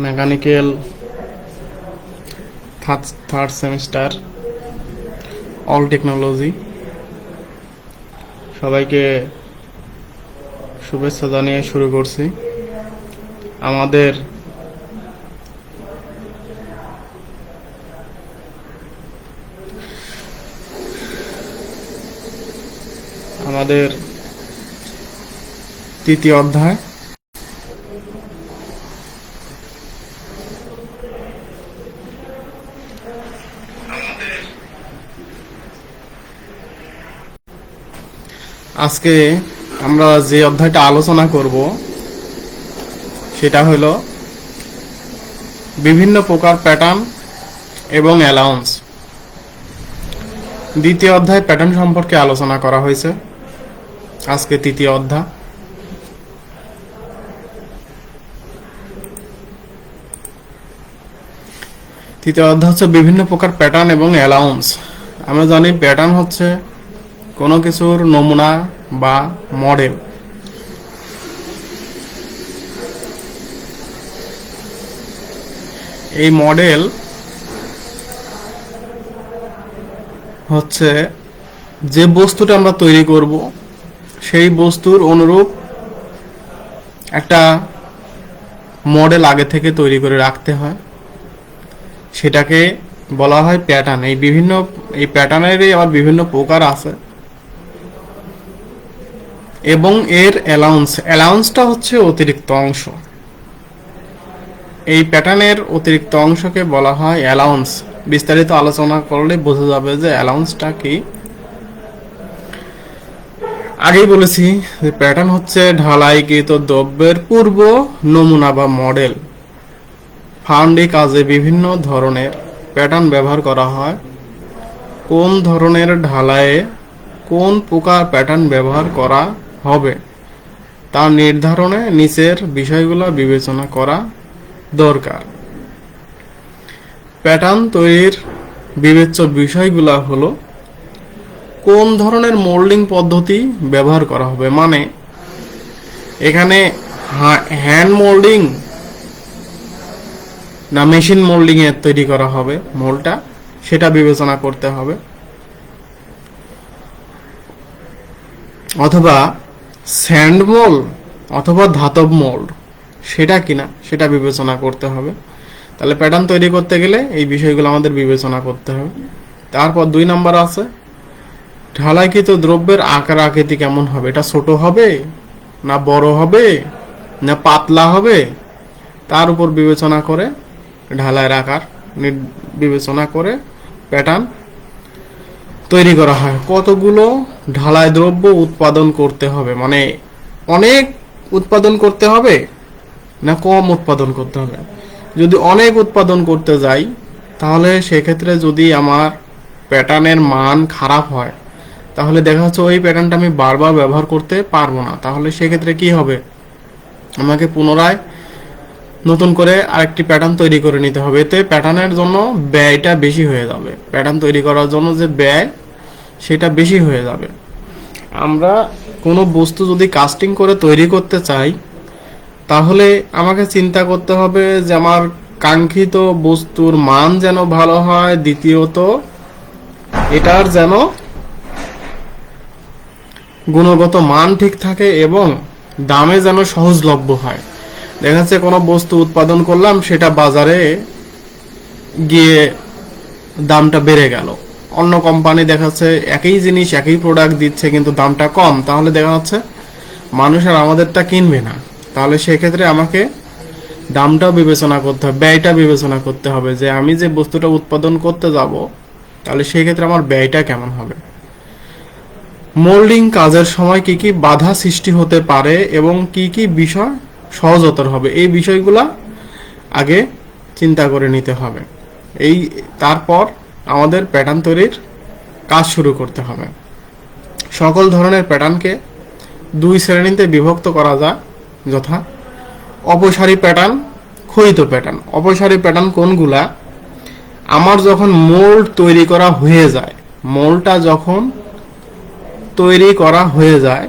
Mechanical third semester, all technology. সবাইকে শুভেচ্ছা জানিয়ে শুরু করছি। আমাদের তৃতীয় অধ্যায়। আজকে আমরা যে অধ্যায়টা আলোচনা করব সেটা হলো বিভিন্ন প্রকার প্যাটার্ন এবং অ্যালাউন্স। দ্বিতীয় অধ্যায় প্যাটার্ন সম্পর্কে আলোচনা করা হয়েছে, আজকে তৃতীয় অধ্যায়। তৃতীয় অধ্যায় হচ্ছে বিভিন্ন প্রকার প্যাটার্ন এবং অ্যালাউন্স। আমরা জানি প্যাটার্ন হচ্ছে কোনো কিছুর নমুনা বা মডেল। এই মডেল হচ্ছে যে বস্তুটা আমরা তৈরি করব সেই বস্তুর অনুরূপ একটা মডেল আগে থেকে তৈরি করে রাখতে হয়, সেটাকে বলা হয় প্যাটার্ন। এই প্যাটার্নেরই আবার বিভিন্ন প্রকার আছে এবং এর অ্যালাউন্সটা হচ্ছে অতিরিক্ত অংশ। এই প্যাটার্নের অতিরিক্ত অংশকে বলা হয় অ্যালাউন্স। বিস্তারিত আলোচনা করলে বোঝা যাবে যে অ্যালাউন্সটা কি। আগেই বলেছি যে প্যাটার্ন হচ্ছে ঢালাইকৃত দ্রব্যের পূর্ব নমুনা বা মডেল। ফাউন্ডি কাজে বিভিন্ন ধরনের প্যাটার্ন ব্যবহার করা হয়। কোন ধরনের ঢালাইয়ে কোন প্রকার প্যাটার্ন ব্যবহার করা হবে তা নির্ধারণে নিচের বিষয়গুলো বিবেচনা করা দরকার। প্যাটার্ন তৈরির বিবেচ্য বিষয়গুলো হলো কোন ধরনের মোল্ডিং পদ্ধতি ব্যবহার করা হবে, মানে এখানে হ্যান্ড মোল্ডিং না মেশিন মোল্ডিং এ তৈরি করা হবে মোল্ডটা, সেটা বিবেচনা করতে হবে। অথবা স্যান্ড মোল্ড অথবা ধাতব মোল্ড সেটা কিনা সেটা বিবেচনা করতে হবে। তাহলে প্যাটার্ন তৈরি করতে গেলে এই বিষয়গুলো আমাদের বিবেচনা করতে হবে। তারপর 2 নম্বর আছে ঢালাইকৃত দ্রব্যের আকার আকৃতি কেমন হবে, এটা ছোট হবে না বড় হবে না পাতলা হবে, তার উপর বিবেচনা করে ঢালাইয়ের আকার বিবেচনা করে প্যাটার্ন তৈরি করা হয়। কতগুলো ঢালাই দ্রব্য উৎপাদন করতে হবে, মানে অনেক উৎপাদন করতে হবে না কম উৎপাদন করতে হবে। যদি অনেক উৎপাদন করতে যাই তাহলে সেক্ষেত্রে যদি আমার প্যাটার্নের মান খারাপ হয় তাহলে দেখা যাচ্ছে ওই প্যাটার্নটা আমি বারবার ব্যবহার করতে পারবো না। তাহলে সেক্ষেত্রে কি হবে, আমাকে পুনরায় নতুন করে আরেকটি প্যাটার্ন তৈরি করে নিতে হবে। এতে প্যাটার্নের জন্য ব্যয়টা বেশি হয়ে যাবে, প্যাটার্ন তৈরি করার জন্য যে ব্যয় সেটা বেশি হয়ে যাবে। আমরা কোনো বস্তু যদি কাস্টিং করে তৈরি করতে চাই তাহলে আমাকে চিন্তা করতে হবে যে আমার কাঙ্ক্ষিত বস্তুর মান যেন ভালো হয়, দ্বিতীয়ত এটার যেন গুণগত মান ঠিক থাকে এবং দামে যেন সহজলভ্য হয়। দেখা যাচ্ছে কোনো বস্তু উৎপাদন করলাম, সেটা বাজারে গিয়ে দামটা বেড়ে গেল, অন্য কোম্পানি দেখা যাচ্ছে একই জিনিস একই প্রোডাক্ট দিচ্ছে কিন্তু দামটা কম, তাহলে দেখা যাচ্ছে মানুষ আর আমাদেরটা কিনবে না। তাহলে সেক্ষেত্রে আমাকে দামটাও বিবেচনা করতে হবে, ব্যয়টা বিবেচনা করতে হবে যে আমি যে বস্তুটা উৎপাদন করতে যাব তাহলে সেক্ষেত্রে আমার ব্যয়টা কেমন হবে। মোল্ডিং কাজের সময় কি কি বাধা সৃষ্টি হতে পারে এবং কি কি বিষয় সহজতর হবে, এই বিষয়গুলা আগে চিন্তা করে নিতে হবে। তারপর আমাদের প্যাটার্ন তৈরির কাজ শুরু করতে হবে। সকল ধরনের প্যাটার্নকে 2 শ্রেণীতে বিভক্ত করা যায়, যথা অপসারী প্যাটার্ন, ক্ষয়িত প্যাটার্ন। অপসারী প্যাটার্ন কোনগুলা, আমার যখন মোল্ড তৈরি করা হয়ে যায়, মোল্ডটা যখন তৈরি করা হয়ে যায়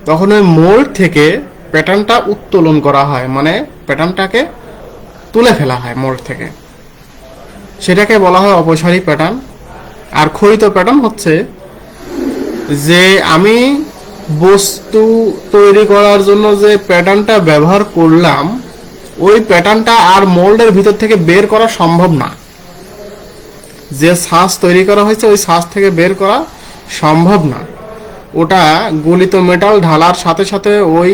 তখন ওই মোল্ড থেকে প্যাটার্নটা উত্তোলন করা হয়, মানে প্যাটার্নটাকে তুলে ফেলা হয় মোল্ড থেকে, সেটাকে বলা হয় অপসারী প্যাটার্ন। আর ক্ষয়িত প্যাটার্ন হচ্ছে যে আমি বস্তু তৈরি করার জন্য যে প্যাটার্নটা ব্যবহার করলাম ওই প্যাটার্নটা আর মোল্ডের ভিতর থেকে বের করা সম্ভব না। যে ছাঁচ তৈরি করা হয়েছে ওই ছাঁচ থেকে বের করা সম্ভব না। ওটা গলিত মেটাল ঢালার সাথে সাথে ওই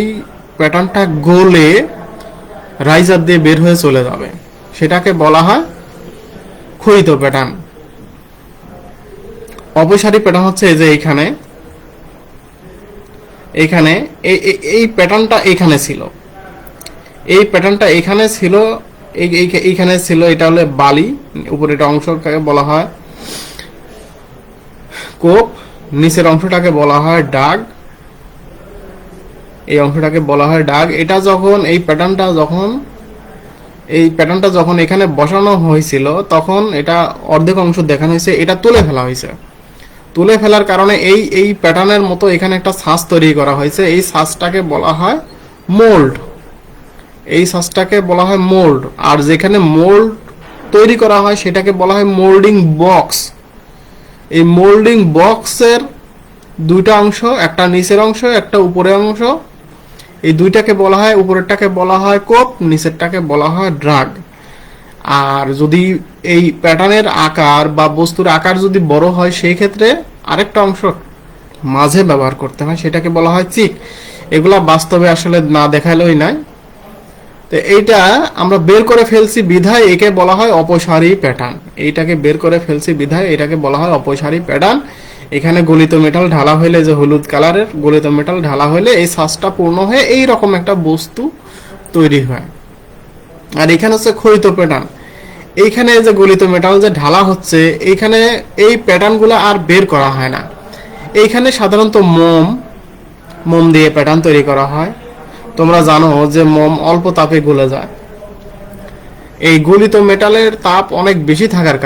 প্যাটার্নটা গলে রাইজার দিয়ে বের হয়ে চলে যাবে, সেটাকে বলা হয় ক্ষয়িত প্যাটার্ন। অপসারী প্যাটার্ন হচ্ছে এই যে এইখানে এইখানে এই প্যাটার্নটা এখানে ছিল, এই প্যাটার্নটা এখানে ছিল, এইখানে ছিল, এটা হলো বালি, উপরের অংশটাকে বলা হয় কোপ, নিচের অংশটাকে বলা হয় ডাগ, এই অংশটাকে বলা হয় ডাগ। এটা যখন এই প্যাটার্নটা যখন এখানে বসানো হয়েছিল তখন এটা অর্ধেক অংশ দেখানো হয়েছে, এটা তুলে ফেলা হয়েছে। তুলে ফেলার কারণে এই প্যাটার্নের মতো এখানে একটা ছাঁচ তৈরি করা হয়েছে, এই ছাঁচটাকে বলা হয় মোল্ড, এই ছাঁচটাকে বলা হয় মোল্ড। আর যেখানে মোল্ড তৈরি করা হয় সেটাকে বলা হয় মোল্ডিং বক্স। এই মোল্ডিং বক্সের দুইটা অংশ, একটা নিচের অংশ একটা উপরের অংশ, এই দুইটাকে বলা হয়, উপরেরটাকে বলা হয় কোপ, নিচেরটাকে বলা হয় ড্রাগ। আর যদি এই প্যাটার্নের আকার বা বস্তুর আকার যদি বড় হয় সেই ক্ষেত্রে আরেকটা অংশ মাঝে ব্যবহার করতে হয়, সেটাকে বলা হয় চিক। এগুলা বাস্তবে আসলে না দেখালেই নাই। তো এইটা আমরা বের করে ফেলছি বিধায় একে বলা হয় অপসারী প্যাটার্ন। এইটাকে বের করে ফেলছি বিধায় এটাকে বলা হয় অপসারী প্যাটার্ন। এখানে গলিত মেটাল ঢালা হইলে, যে হলুদ কালারের গলিত মেটাল ঢালা হইলে এই ছাঁচটা পূর্ণ হয়ে এই রকম একটা বস্তু তৈরি হয়। আর এখানে হচ্ছে ক্ষয়িত প্যাটার্ন, এইখানে যে গলিত মেটাল যে ঢালা হচ্ছে এইখানে এই প্যাটার্নগুলো আর বের করা হয় না। এইখানে সাধারণত মোম দিয়ে প্যাটার্ন তৈরি করা হয়। তোমরা জানো যে মোম অল্প তাপে গলে যায়। এই গলিত মেটালের তাপ অনেক বেশি থাকার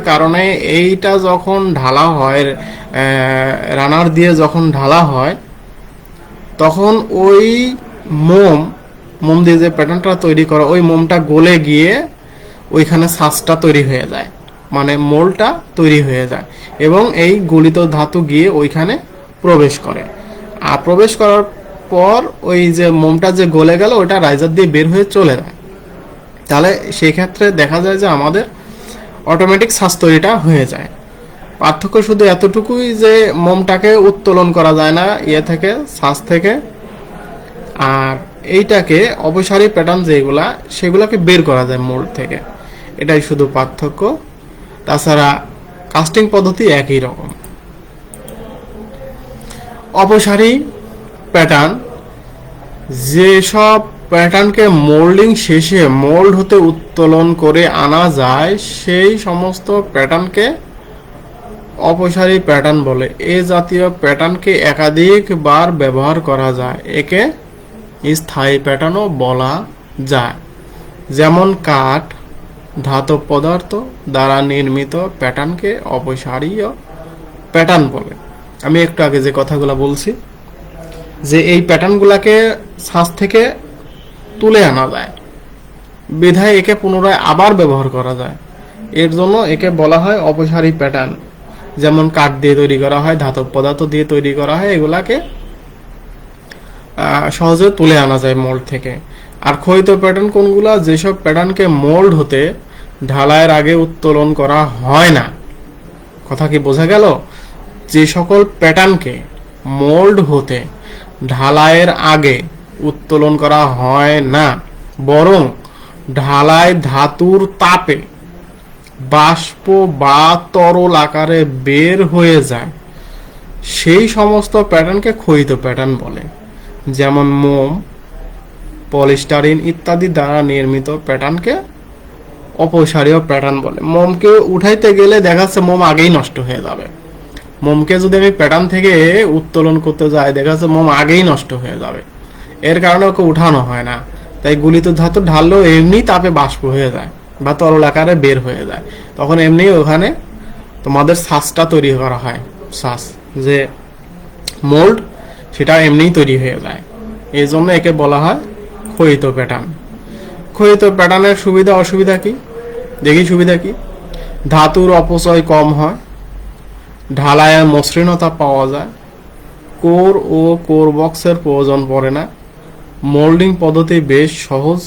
কারণে, এইটা যখন ঢালা হয়, রানার দিয়ে যখন ঢালা হয় তখন ওই মোম দিয়ে যে প্যাটার্নটা তৈরি করা, ওই মোমটা গলে গিয়ে ওইখানে ছাঁচটা তৈরি হয়ে যায়, মানে মোলটা তৈরি হয়ে যায়, এবং এই গলিত ধাতু গিয়ে ওইখানে প্রবেশ করে। আর প্রবেশ করার পর ওই যে মোমটা যে গলে গেল ওটা রাইজার দিয়ে বের হয়ে চলে যায়। তাহলে সেই ক্ষেত্রে দেখা যায় যে আমাদের অটোমেটিক ছাঁচ তৈরিটা হয়ে যায়। পার্থক্য শুধু এতটুকুই যে মোমটাকে উত্তোলন করা যায় না থেকে, ছাঁচ থেকে, আর এইটাকে অপসারী প্যাটার্ন যেগুলা সেগুলোকে বের করা যায় মোল্ড থেকে, এটাই শুধু পার্থক্য। তাছাড়া কাস্টিং পদ্ধতি একই রকম। অপসারী প্যাটার্ন, যেসব প্যাটার্নকে মোল্ডিং শেষে মোল্ড হতে উত্তোলন করে আনা যায় সেই সমস্ত প্যাটার্নকে অপসারী প্যাটার্ন বলে। এ জাতীয় প্যাটার্নকে একাধিকবার ব্যবহার করা যায়, একে স্থায়ী প্যাটার্নও বলা যায়। যেমন কাঠ, ধাতব পদার্থ দ্বারা নির্মিত প্যাটার্নকে অপসারীয় প্যাটার্ন বলে। আমি একটু আগে যে কথাগুলো বলছি যে এই প্যাটার্নগুলোকে ছাঁচ থেকে তুলে আনা যায় বিধায় একে পুনরায় আবার ব্যবহার করা যায়, এর জন্য একে বলা হয় অপসারী প্যাটার্ন। যেমন কাঠ দিয়ে তৈরি করা হয়, ধাতব পদার্থ দিয়ে তৈরি করা হয়, এগুলাকে সহজে তুলে আনা যায় মোল্ড থেকে। আর ক্ষয়িত প্যাটার্ন কোনগুলা? যেসব প্যাটার্নকে মোল্ড হতে ঢালাইয়ের আগে উত্তোলন করা হয় না। কথা কি বোঝা গেল? যে সকল প্যাটার্নকে মোল্ড হতে ঢালাইয়ের আগে উত্তোলন করা হয় না, বরং ঢালাই ধাতুর তাপে বাষ্প বা তরল আকারে বের হয়ে যায়, সেই সমস্ত প্যাটার্নকে ক্ষয়িত প্যাটার্ন বলে। যেমন মোম, পলিস্টারিন ইত্যাদি দ্বারা নির্মিত প্যাটার্নকে অপসারীয় প্যাটার্ন বলে। মোমকে উঠাইতে গেলে দেখা যাচ্ছে মোম আগেই নষ্ট হয়ে যাবে। মোমকে যদি আমি প্যাটার্ন থেকে উত্তোলন করতে যাই দেখা যাচ্ছে মোম আগেই নষ্ট হয়ে যাবে, এর কারণে ওকে উঠানো হয় না। তাই গলিত ধাতু ঢাললেও এমনি তাপে বাষ্প হয়ে যায় বা তরল আকারে বের হয়ে যায়, তখন এমনি ওখানে তোমাদের ছাঁচটা তৈরি করা হয়। ছাঁচ যে মোল্ড সেটা এমনিই তৈরি হয়ে যায়, এই জন্য একে বলা হয় ক্ষয়িত প্যাটার্ন। লক্ষিত প্যাটার্নের সুবিধা অসুবিধা কি দেখি। সুবিধা কি? ধাতুর অপচয় কম হয়, ঢালাইয়ের মসৃণতা পাওয়া যায়, কোর ও কোর বক্সের প্রয়োজন পড়ে না, মোল্ডিং পদ্ধতি বেশ সহজ,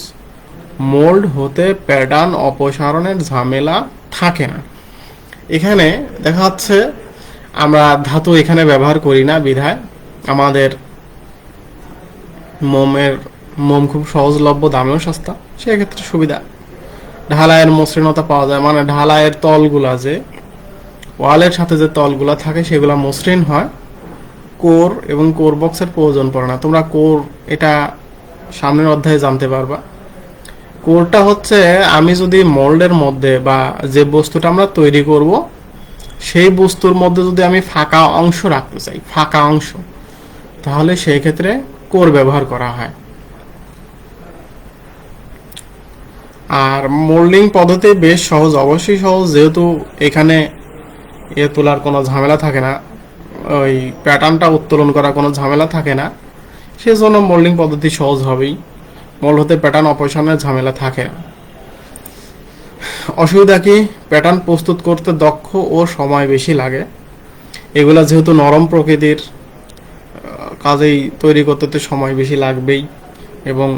মোল্ড হতে প্যাটার্ন অপসারণের ঝামেলা থাকে না। এখানে দেখা যাচ্ছে আমরা ধাতু এখানে ব্যবহার করি না বিধায় আমাদের মোম খুব সহজলভ্য, দামেও সস্তা, সেক্ষেত্রে সুবিধা। ঢালাইয়ের মসৃণতা পাওয়া যায়, মানে ঢালাইয়ের তলগুলা যে ওয়ালের সাথে যে তলগুলা থাকে সেগুলা মসৃণ হয়। কোর এবং কোর বক্সের প্রয়োজন পড়ে না। তোমরা কোর এটা সামনের অধ্যায়ে জানতে পারবা। কোরটা হচ্ছে আমি যদি মোল্ডের মধ্যে বা যে বস্তুটা আমরা তৈরি করব সেই বস্তুর মধ্যে যদি আমি ফাঁকা অংশ রাখতে চাই, ফাঁকা অংশ, তাহলে সেই ক্ষেত্রে কোর ব্যবহার করা হয়। আর মোল্ডিং পদ্ধতি বেশ সহজ, অবশ্যই সহজ, যেহেতু এখানে তোলার কোনো ঝামেলা থাকে না, ওই প্যাটার্নটা উত্তোলন করার কোনো ঝামেলা থাকে না, সেজন্য মোল্ডিং পদ্ধতি সহজ হবেই। মোল্ড হতে প্যাটার্ন অপসারণের ঝামেলা থাকে না। অসুবিধা কি? প্যাটার্ন প্রস্তুত করতে দক্ষ ও সময় বেশি লাগে। এগুলা যেহেতু নরম প্রকৃতির, কাজেই তৈরি করতে তো সময় বেশি লাগবেই এবং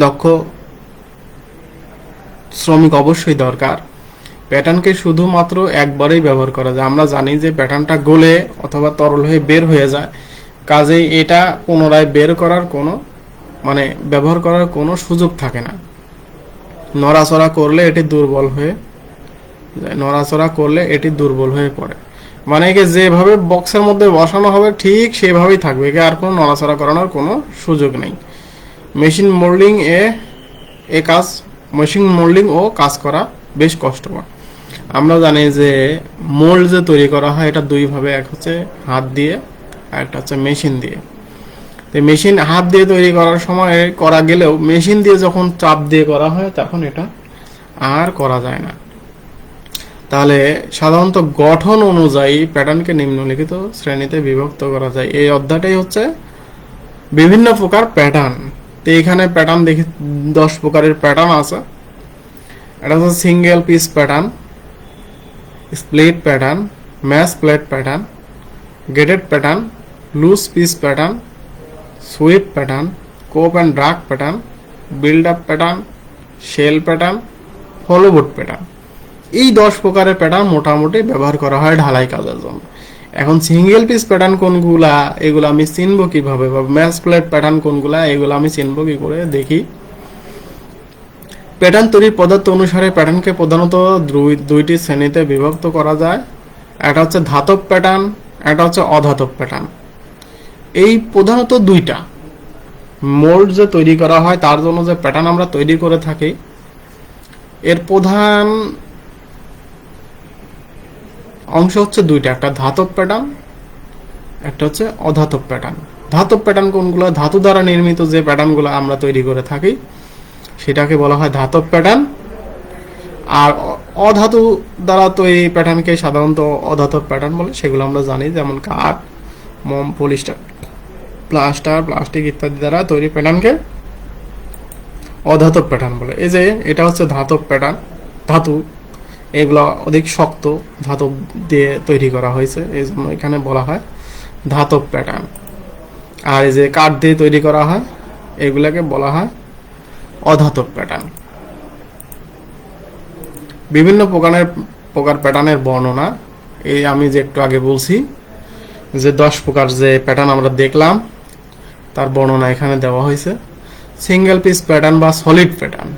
দক্ষ শ্রমিক অবশ্যই দরকার। প্যাটার্নকে শুধুমাত্র একবারেই ব্যবহার করা যায়। আমরা জানি যে প্যাটার্নটা গলে অথবা তরল হয়ে বের হয়ে যায়, কাজেই এটা পুনরায় বের করার কোনো ব্যবহার করার কোনো সুযোগ থাকে না। নড়াচড়া করলে এটি দুর্বল হয়ে যায়, নড়াচড়া করলে এটি দুর্বল হয়ে পড়ে, মানে একে যেভাবে বক্সের মধ্যে বসানো হবে ঠিক সেভাবেই থাকবে, একে আর কোনো নড়াচড়া করানোর কোনো সুযোগ নেই। মেশিন মোল্ডিং মেশিন মোল্ডিং ও কাজ করা বেশ কষ্টকর। আমরা জানি যে মোল্ড যে তৈরি করা হয় এটা দুই ভাবে, এক হচ্ছে হাত দিয়ে আর একটা হচ্ছে মেশিন দিয়ে। মেশিন হাত দিয়ে তৈরি করার সময় করা গেলেও মেশিন দিয়ে যখন চাপ দিয়ে করা হয় তখন এটা আর করা যায় না। তাহলে সাধারণত গঠন অনুযায়ী প্যাটার্নকে নিম্নলিখিত শ্রেণীতে বিভক্ত করা যায়। এই অধ্যায়টাই হচ্ছে বিভিন্ন প্রকার প্যাটার্ন। তো এখানে প্যাটার্ন দেখি 10 প্রকারের প্যাটার্ন আছে। এটা হচ্ছে single piece pattern, split pattern, match plate pattern, gated pattern, loose piece pattern, sweep pattern, cope and drag pattern, build up pattern, shell pattern, follow board pattern. এই 10 প্রকারের প্যাটার্ন মোটামুটি ব্যবহার করা হয় ঢালাই কাজের জন্য। এখন সিঙ্গেল পিস প্যাটার্ন কোনগুলা এগুলো আমি চিনবো কিভাবে, বা ম্যাশ প্লেট প্যাটার্ন কোনগুলা এগুলো আমি চিনবো কি করে দেখি। প্যাটার্ন তৈরির পদার্থ অনুসারে প্যাটার্নকে প্রধানত দুইটি শ্রেণীতে বিভক্ত করা যায়। একটা হচ্ছে ধাতব প্যাটার্ন, একটা হচ্ছে অধাতব প্যাটার্ন। এই প্রধানত দুইটা মোল্ড যে তৈরি করা হয় তার জন্য যে প্যাটার্ন আমরা তৈরি করে থাকি, এর প্রধান অংশ হচ্ছে দুইটা, একটা ধাতব প্যাটার্ন, একটা হচ্ছে অধাতব প্যাটার্ন। ধাতব প্যাটার্ন কোনগুলো? ধাতু দ্বারা নির্মিত যে প্যাটার্নগুলো আমরা তৈরি করে থাকি সেটাকে বলা হয় ধাতব প্যাটার্ন। আর অধাতু দ্বারা তৈরি প্যাটার্নকে সাধারণত অধাতব প্যাটার্ন বলে। সেগুলো আমরা জানি, যেমন কাঠ, মোম, পলিস্টার, প্লাস্টিক ইত্যাদি দ্বারা তৈরি প্যাটার্নকে অধাতব প্যাটার্ন বলে। এই যে এটা হচ্ছে ধাতব প্যাটার্ন, ধাতু এগুলো অধিক শক্ত ধাতব দিয়ে তৈরি করা হয়েছে, এই জন্য এখানে বলা হয় ধাতব প্যাটার্ন। আর এই যে কাঠ দিয়ে তৈরি করা হয় এগুলাকে বলা হয় অধাতব প্যাটার্ন। বিভিন্ন প্রকার প্যাটার্নের বর্ণনা এই আমি যে একটু আগে বলছি যে 10 প্রকার যে প্যাটার্ন আমরা দেখলাম তার বর্ণনা এখানে দেওয়া হয়েছে। সিঙ্গেল পিস প্যাটার্ন বা solid pattern,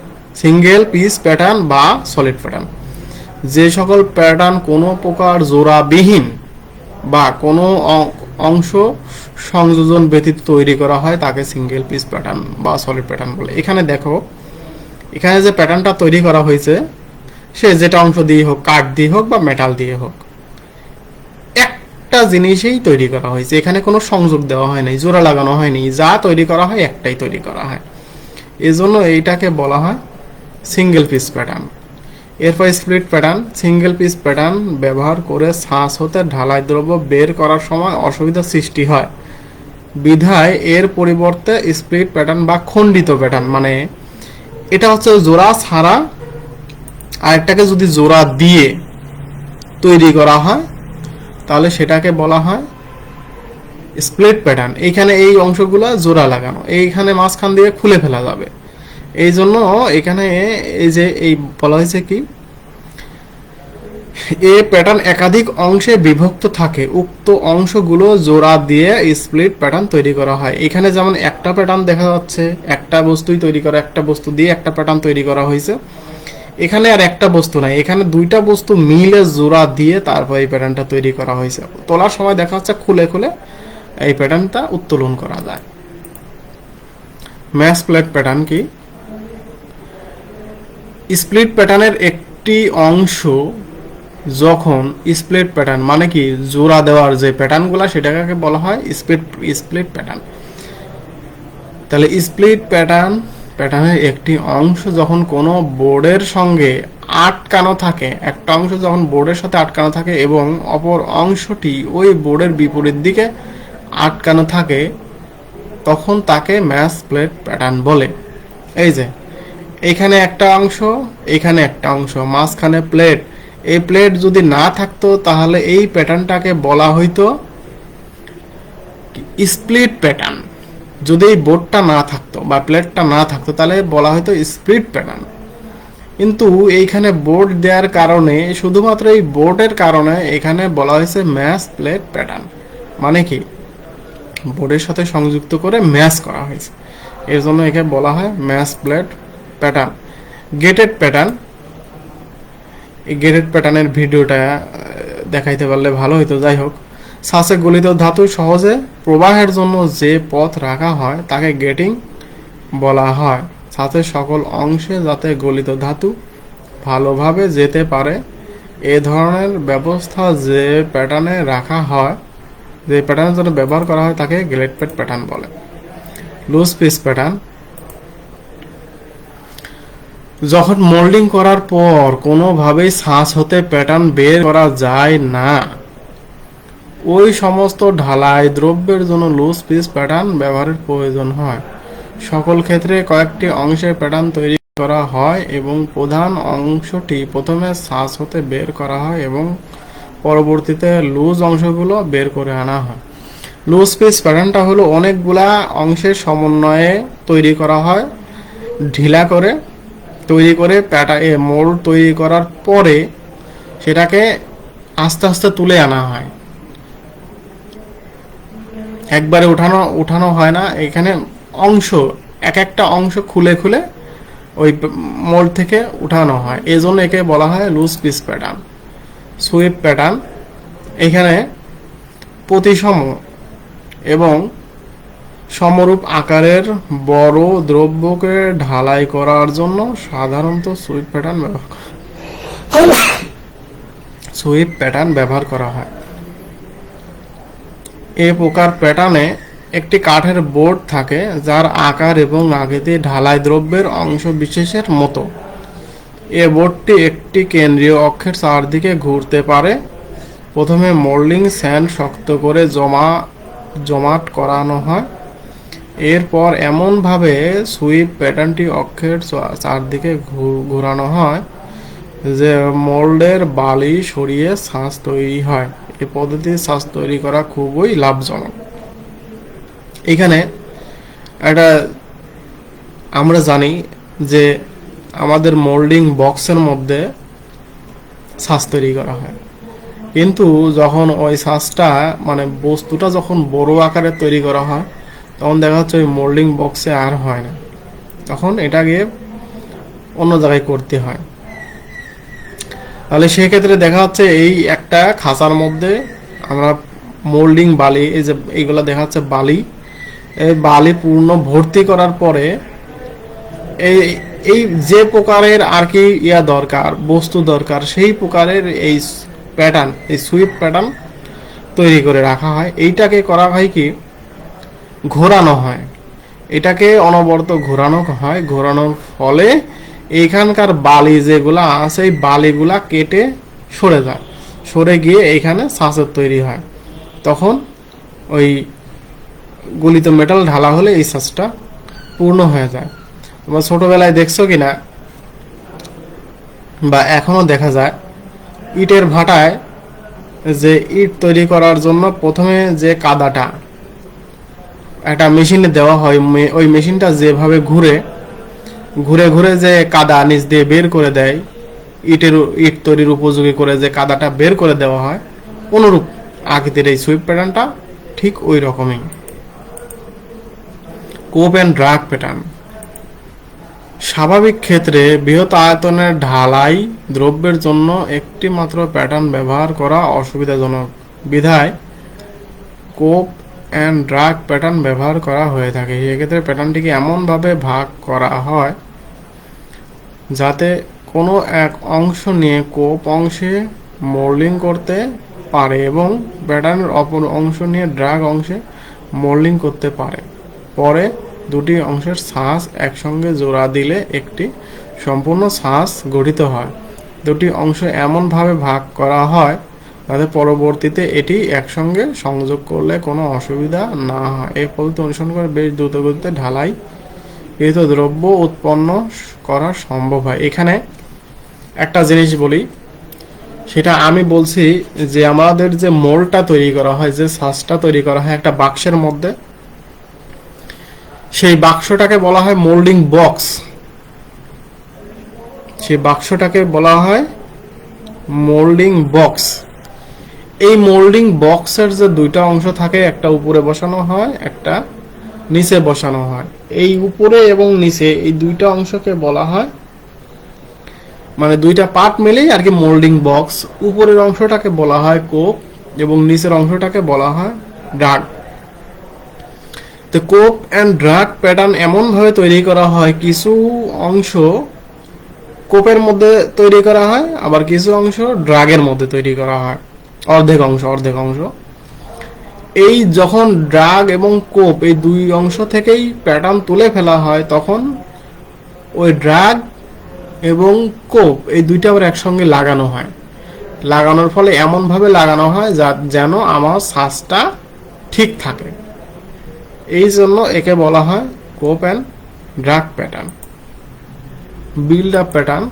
single piece pattern বা সলিড প্যাটার্ন, যে সকল প্যাটার্ন কোনো প্রকার জোড়াবিহীন বা কোনো অংশ সংযোজন ব্যতীত তৈরি করা হয় তাকে সিঙ্গেল পিস প্যাটার্ন বা সলিড প্যাটার্ন বলে। এখানে দেখো, এখানে যে প্যাটার্নটা তৈরি করা হয়েছে সে যেটা অংশ দিয়ে হোক, কাঠ দিয়ে হোক বা মেটাল দিয়ে হোক, একটা জিনিসেই তৈরি করা হয়েছে, এখানে কোনো সংযোগ দেওয়া হয়নি, জোড়া লাগানো হয়নি, যা তৈরি করা হয় একটাই তৈরি করা হয়, এজন্য এইটাকে বলা হয় সিঙ্গেল পিস প্যাটার্ন। এরপর split pattern. Single piece pattern ব্যবহার করে ছাঁচ হতে ঢালাই দ্রব্য বের করার সময় অসুবিধা সৃষ্টি হয় বিধায় এর পরিবর্তে স্প্লিট প্যাটার্ন বা খণ্ডিত প্যাটার্ন, মানে এটা হচ্ছে জোড়া ছাড়া, আরেকটাকে যদি জোড়া দিয়ে তৈরি করা হয় তাহলে সেটাকে বলা হয় স্প্লিট প্যাটার্ন। এইখানে এই অংশগুলো জোড়া লাগানো, এইখানে মাঝখান দিয়ে খুলে ফেলা যাবে। এই জন্য এখানে এই যে এই বলা হয়েছে কি, এ প্যাটার্ন একাধিক অংশে বিভক্ত থাকে, উক্ত অংশগুলো জোড়া দিয়ে স্প্লিট প্যাটার্ন তৈরি করা হয়। এখানে যেমন একটা প্যাটার্ন দেখা যাচ্ছে, একটা বস্তুই তৈরি করা, একটা বস্তু দিয়ে একটা প্যাটার্ন তৈরি করা হয়েছে। এখানে আর একটা বস্তু নাই, এখানে দুইটা বস্তু মিলে জোড়া দিয়ে তারপর এই প্যাটার্নটা তৈরি করা হয়েছে। তোলার সময় দেখা যাচ্ছে খুলে খুলে এই প্যাটার্নটা উত্তোলন করা যায়। ম্যাচ প্লেট প্যাটার্ন কি? স্প্লিট প্যাটার্নের একটি অংশ যখন স্প্লিট প্যাটার্ন মানে কি জোড়া দেওয়ার যে প্যাটার্নগুলো সেটাকে বলা হয় স্প্লিট প্যাটার্ন। তাহলে স্প্লিট প্যাটার্নের একটি অংশ যখন কোনো বোর্ডের সঙ্গে আটকানো থাকে, একটা অংশ যখন বোর্ডের সাথে আটকানো থাকে এবং অপর অংশটি ওই বোর্ডের বিপরীত দিকে আটকানো থাকে, তখন তাকে ম্যাচ প্লেট প্যাটার্ন বলে। এই যে এখানে একটা অংশ, এখানে একটা অংশ, মাঝখানে প্লেট। এই প্লেট যদি না থাকতো তাহলে এই প্যাটার্নটাকে বলা হইতো স্প্লিট প্যাটার্ন। যদি এই বোর্ডটা না থাকতো বা প্লেটটা না থাকতো তাহলে বলা হয়তো স্প্লিট প্যাটার্ন। কিন্তু এইখানে বোর্ড দেওয়ার কারণে, শুধুমাত্র এই বোর্ডের কারণে এখানে বলা হয়েছে ম্যাচ প্লেট প্যাটার্ন। মানে কি বোর্ডের সাথে সংযুক্ত করে ম্যাচ করা হয়েছে, এর জন্য একে বলা হয় match plate pattern. Gated pattern, এই গেটেড প্যাটার্নের ভিডিওটা দেখাইতে পারলে ভালো হইতো। যাই হোক, ছাঁচে গলিত ধাতু সহজে প্রবাহের জন্য যে পথ রাখা হয় তাকে গেটিং বলা হয়। ছাঁচের সকল অংশে যাতে গলিত ধাতু ভালোভাবে যেতে পারে এ ধরনের ব্যবস্থা যে প্যাটার্নে রাখা হয়, যে প্যাটার্নের জন্য ব্যবহার করা হয় তাকে গেটেড প্যাটার্ন বলে। লুজ পিস প্যাটার্ন, যখন মোল্ডিং করার পর কোনোভাবেই ছাঁচ হতে প্যাটার্ন বের করা যায় না, ওই সমস্ত ঢালাই দ্রব্যের জন্য লুজ পিস প্যাটার্ন ব্যবহারের প্রয়োজন হয়। সকল ক্ষেত্রে কয়েকটি অংশের প্যাটার্ন তৈরি করা হয় এবং প্রধান অংশটি প্রথমে ছাঁচ হতে বের করা হয় এবং পরবর্তীতে লুজ অংশগুলো বের করে আনা হয়। লুজ পিস প্যাটার্নটা হলো অনেকগুলা অংশের সমন্বয়ে তৈরি করা হয়, ঢিলা করে তৈরি করে মোল্ড তৈরি করার পরে সেটাকে আস্তে আস্তে তুলে আনা হয়, একবারে উঠানো হয় না। এখানে অংশ, এক একটা অংশ খুলে খুলে ওই মোল্ড থেকে উঠানো হয়, এই জন্য একে বলা হয় loose piece pattern. Sweep pattern, এখানে প্রতিসম এবং সমরূপ আকারের বড় দ্রব্যকে ঢালাই করার জন্য সাধারণত সুইপ প্যাটার্ন ব্যবহার করা হয়। এ প্রকার প্যাটার্নে একটি কাঠের বোর্ড থাকে যার আকার এবং আকৃতি ঢালাই দ্রব্যের অংশ বিশেষের মতো। এ বোর্ডটি একটি কেন্দ্রীয় অক্ষের চারদিকে ঘুরতে পারে। প্রথমে মোল্ডিং স্যান্ড শক্ত করে জমাট করানো হয়, এরপর এমনভাবে সুইপ প্যাটার্নটি অক্ষের চারদিকে ঘোরানো হয় যে মোল্ডের বালি সরিয়ে ছাঁচ তৈরি হয়। এই পদ্ধতিতে ছাঁচ তৈরি করা খুবই লাভজনক। এখানে একটা আমরা জানি যে আমাদের মোল্ডিং বক্সের মধ্যে ছাঁচ তৈরি করা হয়, কিন্তু যখন ওই ছাঁচটা মানে বস্তুটা যখন বড় আকারে তৈরি করা হয় তখন দেখা যাচ্ছে ওই মোল্ডিং বক্সে আর হয় না, তখন এটাকে অন্য জায়গায় করতে হয়। তাহলে সেক্ষেত্রে দেখা যাচ্ছে এই একটা খাঁচার মধ্যে আমরা মোল্ডিং বালি, এই যে এইগুলো দেখা যাচ্ছে বালি, এই বালি পূর্ণ ভর্তি করার পরে এই যে প্রকারের আর কি দরকার, বস্তু দরকার, সেই প্রকারের এই প্যাটার্ন, এই সুইপ প্যাটার্ন তৈরি করে রাখা হয়। এইটাকে করা হয় কি ঘোরানো হয়, এটাকে অনবরত ঘোরানো হয়। ঘোরানোর ফলে এইখানকার বালি যেগুলা আছে এই বালিগুলা কেটে সরে যায়, সরে গিয়ে এইখানে ছাঁচের তৈরি হয়। তখন ওই গলিত মেটাল ঢালা হলে এই ছাঁচটা পূর্ণ হয়ে যায়। তোমরা ছোটবেলায় দেখছো কিনা বা এখনো দেখা যায়, ইটের ভাটায় যে ইট তৈরি করার জন্য প্রথমে যে কাদাটা একটা মেশিনে দেওয়া হয়, ওই মেশিনটা যেভাবে ঘুরে ঘুরে ঘুরে যে কাদা নিচ দিয়ে বের করে দেয়, ইট তৈরির উপযোগী করে যে কাদাটা বের করে দেওয়া হয়, অনুরূপ আকৃতির এই সুইপ প্যাটার্নটা ঠিক ওই রকমই। কোপ অ্যান্ড ড্রাগ প্যাটার্ন। স্বাভাবিক ক্ষেত্রে বৃহৎ আয়তনের ঢালাই দ্রব্যের জন্য একটি মাত্র প্যাটার্ন ব্যবহার করা অসুবিধাজনক বিধায় কোপ অ্যান্ড ড্রাগ প্যাটার্ন ব্যবহার করা হয়ে থাকে। সেক্ষেত্রে প্যাটার্নটিকে এমনভাবে ভাগ করা হয় যাতে কোনো এক অংশ নিয়ে কোপ অংশে মোল্ডিং করতে পারে এবং প্যাটার্নের অপর অংশ নিয়ে ড্রাগ অংশে মোল্ডিং করতে পারে। পরে দুটি অংশের ছাঁচ একসঙ্গে জোড়া দিলে একটি সম্পূর্ণ ছাঁচ গঠিত হয়। দুটি অংশ এমনভাবে ভাগ করা হয় যাতে পরবর্তীতে এটি একসঙ্গে সংযোগ করলে কোনো অসুবিধা না হয়। এই পদ্ধতি অনুসরণ করে বেশ দ্রুত গতিতে ঢালাই কৃত দ্রব্য উৎপন্ন করা সম্ভব হয়। এখানে একটা জিনিস বলি, সেটা আমি বলছি যে আমাদের যে মোল্ডটা তৈরি করা হয়, যে ছাঁচটা তৈরি করা হয় একটা বাক্সের মধ্যে, সেই বাক্সটাকে বলা হয় মোল্ডিং বক্স। সেই বাক্সটাকে বলা হয় মোল্ডিং বক্স। এই মোল্ডিং বক্সের যে দুইটা অংশ থাকে, একটা উপরে বসানো হয়, একটা নিচে বসানো হয়। এই উপরে এবং নিচে এই দুইটা অংশকে বলা হয়, মানে দুইটা পার্ট মিলেই আর কি মোল্ডিং বক্স। উপরের অংশটাকে বলা হয় কোপ এবং নিচের অংশটাকে বলা হয় ড্রাগ। তো কোপ অ্যান্ড ড্রাগ প্যাটার্ন এমনভাবে তৈরি করা হয়, কিছু অংশ কোপের মধ্যে তৈরি করা হয়, আবার কিছু অংশ ড্রাগের মধ্যে তৈরি করা হয়, অর্ধেক অংশ। এই যখন ড্রাগ এবং কোপ এই দুই অংশ থেকেই প্যাটার্ন তুলে ফেলা হয়, তখন ওই ড্রাগ এবং কোপ এই দুইটা আবার একসঙ্গে লাগানো হয়। লাগানোর ফলে এমনভাবে লাগানো হয় যেন আমার ছাঁচটা ঠিক থাকে। এই জন্য একে বলা হয় কোপ and drag pattern. Build up pattern.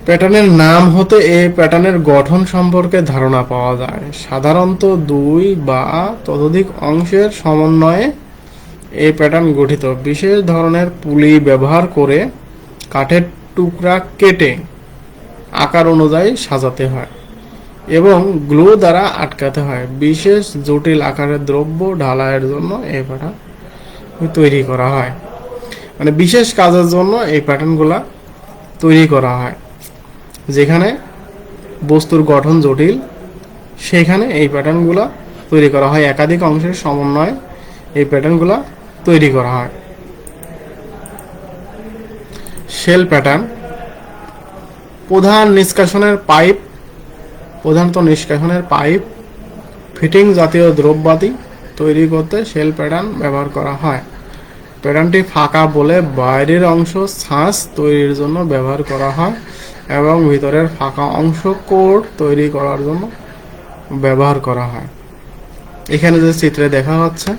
প্যাটার্নের নাম হতে এই প্যাটার্নের গঠন সম্পর্কে ধারণা পাওয়া যায়। সাধারণত দুই বা ততোধিক অংশের সমন্বয়ে এই প্যাটার্ন গঠিত। বিশেষ ধরনের পুলি ব্যবহার করে কাঠের টুকরা কেটে আকার অনুযায়ী সাজাতে হয় এবং গ্লু দ্বারা আটকাতে হয়। বিশেষ জটিল আকারের দ্রব্য ঢালাইয়ের জন্য এই প্যাটার্ন তৈরি করা হয়। মানে বিশেষ কাজের জন্য এই প্যাটার্নগুলা তৈরি করা হয়। যেখানে বস্তুর গঠন জটিল, সেখানে এই প্যাটার্নগুলা তৈরি করা হয়। একাধিক অংশের সমন্বয়ে এই প্যাটার্নগুলা তৈরি করা হয়। Shell pattern. প্রধানত নিষ্কাশনের পাইপ ফিটিং জাতীয় দ্রব্যাদি তৈরি করতে শেল প্যাটার্ন ব্যবহার করা হয়। প্যাটার্নটি ফাঁকা বলে বাইরের অংশ ছাঁচ তৈরির জন্য ব্যবহার করা হয় এবং ভিতরের ফাঁকা অংশ কোড তৈরি করার জন্য ব্যবহার করা হয়। এখানে যে চিত্রে দেখা হচ্ছে,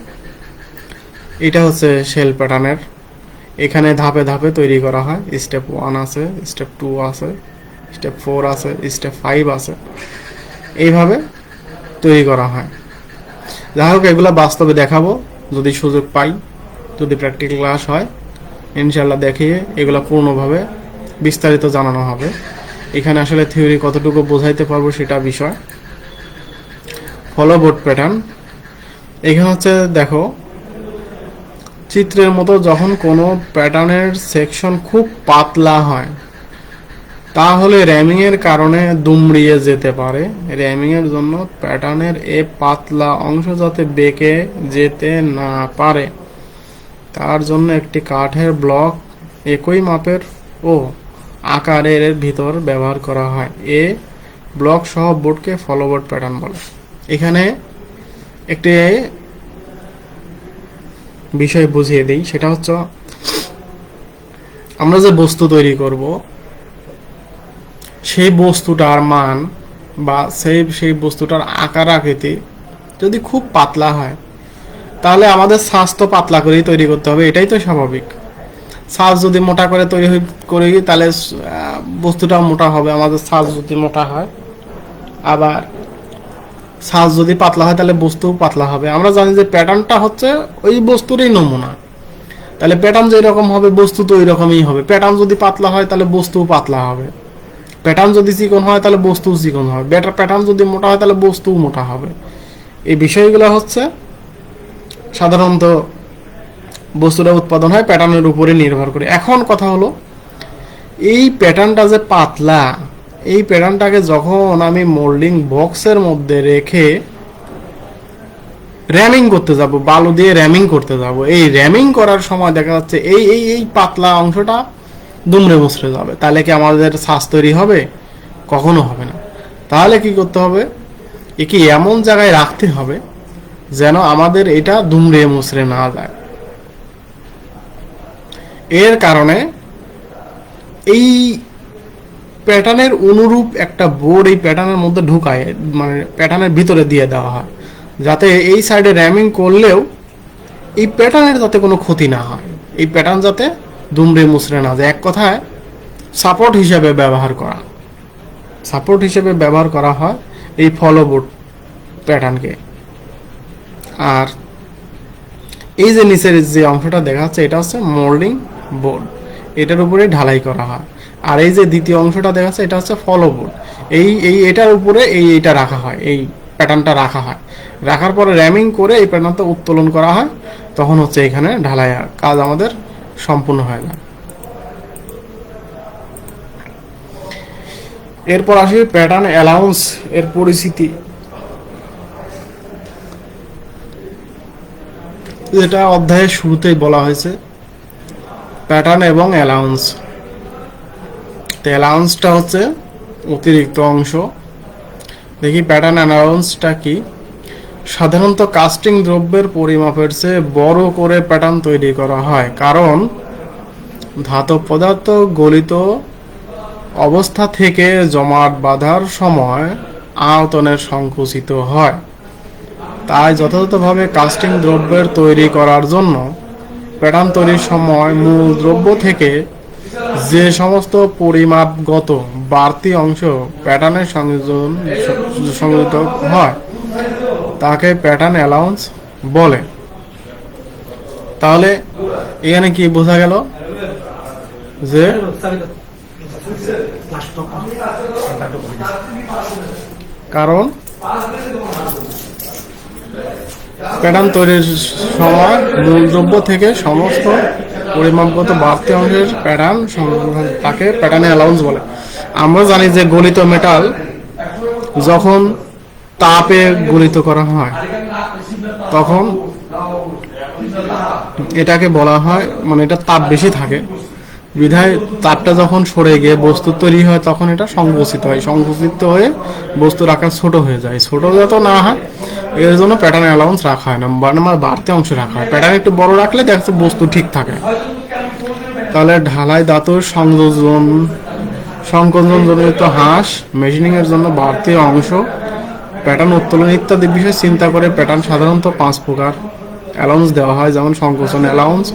এটা হচ্ছে শেল প্যাটার্নের। এখানে ধাপে ধাপে তৈরি করা হয়। স্টেপ 1 আছে, স্টেপ 2 আছে, স্টেপ 4 আছে, স্টেপ 5 আছে, এইভাবে তৈরি করা হয়। যাই হোক, এগুলো বাস্তবে দেখাবো যদি সুযোগ পাই, যদি প্র্যাকটিক্যাল ক্লাস হয়, ইনশাল্লাহ দেখিয়ে এগুলো পূর্ণভাবে বিস্তারিত জানানো হবে। এখানে আসলে থিওরি কতটুকু বোঝাইতে পারবো সেটা বিষয়। Follow board pattern. এখানে হচ্ছে দেখো, চিত্রের মতো যখন কোনো প্যাটার্নের সেকশন খুব পাতলা হয় তাহলে র্যামিং এর কারণে দুমড়িয়ে যেতে পারে। র্যামিং এর জন্য প্যাটার্নের এই পাতলা অংশ যাতে বেঁকে যেতে না পারে তার জন্য একটি কাঠের ব্লক একই মাপের ও আকারের ভিতর ব্যবহার করা হয়। এ ব্লক সহ বোর্ডকে ফলো বোর্ড প্যাটার্ন বলে। এখানে একটি বিষয় বুঝিয়ে দিই, সেটা হচ্ছে আমরা যে বস্তু তৈরি করব সেই বস্তুটার মান বা সেই বস্তুটার আকার আকৃতি যদি খুব পাতলা হয় তাহলে আমাদের ছাঁচ তো পাতলা করেই তৈরি করতে হবে, এটাই তো স্বাভাবিক। ছাঁচ যদি মোটা করে তৈরি করি তাহলে বস্তুটাও মোটা হবে, আমাদের ছাঁচ যদি মোটা হয়। আবার ছাঁচ যদি পাতলা হয় তাহলে বস্তু পাতলা হবে। আমরা জানি যে প্যাটার্নটা হচ্ছে ওই বস্তুরই নমুনা, তাহলে প্যাটার্ন যেই রকম হবে বস্তু তো ওই রকমই হবে। প্যাটার্ন যদি পাতলা হয় তাহলে বস্তু পাতলা হবে, প্যাটার্ন যদি চিকন হয় তাহলে বস্তু চিকন হবে, প্যাটার্ন যদি মোটা হয় তাহলে বস্তু মোটা হবে। এই বিষয়গুলো হচ্ছে সাধারণত বস্তুটা উৎপাদন হয় প্যাটার্নের উপরে নির্ভর করে। এখন কথা হলো, এই প্যাটার্নটা যে পাতলা, এই প্যাটার্নটাকে যখন আমি মোল্ডিং বক্সের মধ্যে রেখে র্যামিং করতে যাব, বালু দিয়ে র্যামিং করতে যাব, এই র্যামিং করার সময় দেখা যাচ্ছে এই এই এই পাতলা অংশটা দুমড়ে মুচড়ে যাবে। তাহলে কি আমাদের ছাঁচ তৈরি হবে? কখনো হবে না। তাহলে কি করতে হবে? একে এমন জায়গায় রাখতে হবে যেন আমাদের এটা দুমড়ে মুচড়ে না যায়। এর কারণে এই প্যাটার্নের অনুরূপ একটা বোর্ড এই প্যাটার্নের মধ্যে ঢুকায়, মানে প্যাটার্নের ভিতরে দিয়ে দেওয়া হয়, যাতে এই সাইডে র্যামিং করলেও এই প্যাটার্নের যাতে কোনো ক্ষতি না হয়, এই প্যাটার্ন যাতে দুমড়ে মুচড়ে না যায়। এক কথায় সাপোর্ট হিসেবে ব্যবহার করা, সাপোর্ট হিসেবে ব্যবহার করা হয় এই ফলো বোর্ড প্যাটার্নকে। আর এই যে নিচের যে অংশটা দেখা যাচ্ছে এটা হচ্ছে মোল্ডিং বোর্ড, এটার উপরে ঢালাই করা হয়। আর এই যে দ্বিতীয় অংশটা দেখা যাচ্ছে এটা হচ্ছে ফলো বোর্ড, এই এটার উপরে এইটা রাখা হয়, এই প্যাটার্নটা রাখা হয়। রাখার পরে র্যামিং করে এই প্যাটার্নটা উত্তোলন করা হয়, তখন হচ্ছে এখানে ঢালাই কাজ আমাদের সম্পূর্ণ হয়ে যায়। এরপর আসি প্যাটার্ন অ্যালাউন্স এর পরিচিতি, যেটা অধ্যায়ের শুরুতেই বলা হয়েছে, প্যাটার্ন এবং অ্যালাউন্স। তো অ্যালাউন্সটা হচ্ছে অতিরিক্ত অংশ। দেখি প্যাটার্ন অ্যালাউন্সটা কি। সাধারণত কাস্টিং দ্রব্যের পরিমাপের চেয়ে বড় করে প্যাটার্ন তৈরি করা হয়, কারণ ধাতব পদার্থ গলিত অবস্থা থেকে জমাট বাঁধার সময় আয়তনের সংকুচিত হয়। তাই যথাযথভাবে কাস্টিং দ্রব্যের তৈরি করার জন্য প্যাটার্ন তৈরির সময় মূল দ্রব্য থেকে যে সমস্ত পরিমাপগত বাড়তি অংশ প্যাটার্নের সংযোজিত হয় তাকে প্যাটার্ন অ্যালাউন্স বলে। তাহলে এখানে কি বোঝা গেল যে কারণ প্যাটার্ন তৈরির সময় মূল দ্রব্য থেকে সমস্ত পরিমাপগত বাড়তি অংশের প্যাটার্ন তাকে প্যাটার্ন অ্যালাউন্স বলে। আমরা জানি যে গলিত মেটাল যখন তাপে গলিত করা হয় তখন এটাকে বলা হয়, মানে এটা তাপ বেশি থাকে বিধায় তাপটা যখন সরে গিয়ে বস্তু তৈরি হয় তখন এটা সংকুচিত হয়, সংকুচিত হয়ে বস্তুর আকার ছোট হয়ে যায়। ছোট যত না হয় এর জন্য প্যাটার্ন অ্যালাউন্স রাখা হয় না, আমার বাড়তি অংশ রাখা হয়। প্যাটার্ন একটু বড় রাখলে দেখছে বস্তু ঠিক থাকে। তাহলে ঢালাই ধাতুর সংকোচনজনিত হ্রাস, মেশিনিং এর জন্য বাড়তি অংশ, প্যাটার্ন উত্তোলন ইত্যাদি বিষয় চিন্তা করে প্যাটার্ন সাধারণত 5 প্রকার অ্যালাউন্স দেওয়া হয়, যেমন সংকোচন allowance,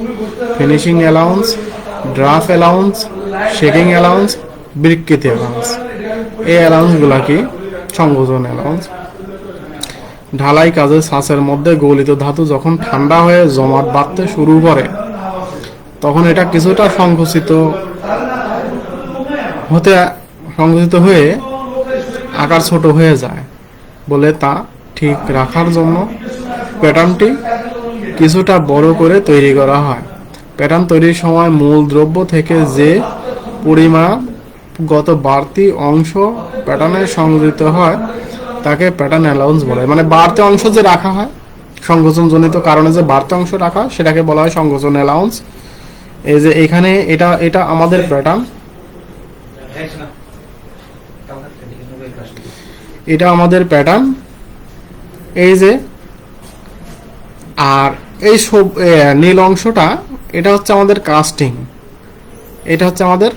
finishing allowance, draft allowance, shaking allowance, বিকৃতি অ্যালাউন্স। এই অ্যালাউন্সগুলা কি? সংকোচন অ্যালাউন্স। ঢালাই কাজে ছাঁচের মধ্যে গলিত ধাতু যখন ঠান্ডা হয়ে জমাট বাঁধতে শুরু করে তখন এটা কিছুটা সংকুচিত হয়ে আকার ছোট হয়ে যায় বলে তা ঠিক রাখার জন্য প্যাটার্নটি কিছুটা বড় করে তৈরি করা হয়। প্যাটার্ন তৈরির সময় মূল দ্রব্য থেকে যে পরিমাপগত বাড়তি অংশ প্যাটার্নে সংযোজিত হয় তাকে প্যাটার্ন অ্যালাউন্স বলে। মানে বাড়তি অংশ যে রাখা হয় সংকোচনজনিত কারণে যে বাড়তি অংশ রাখা হয় সেটাকে বলা হয় সংকোচন অ্যালাউন্স। এই যে এখানে এটা আমাদের প্যাটার্ন, এটা আমাদের প্যাটার্ন, এই যে, আর এই সব নীল অংশটা এটা হচ্ছে আমাদের কাস্টিং, এটা হচ্ছে আমাদের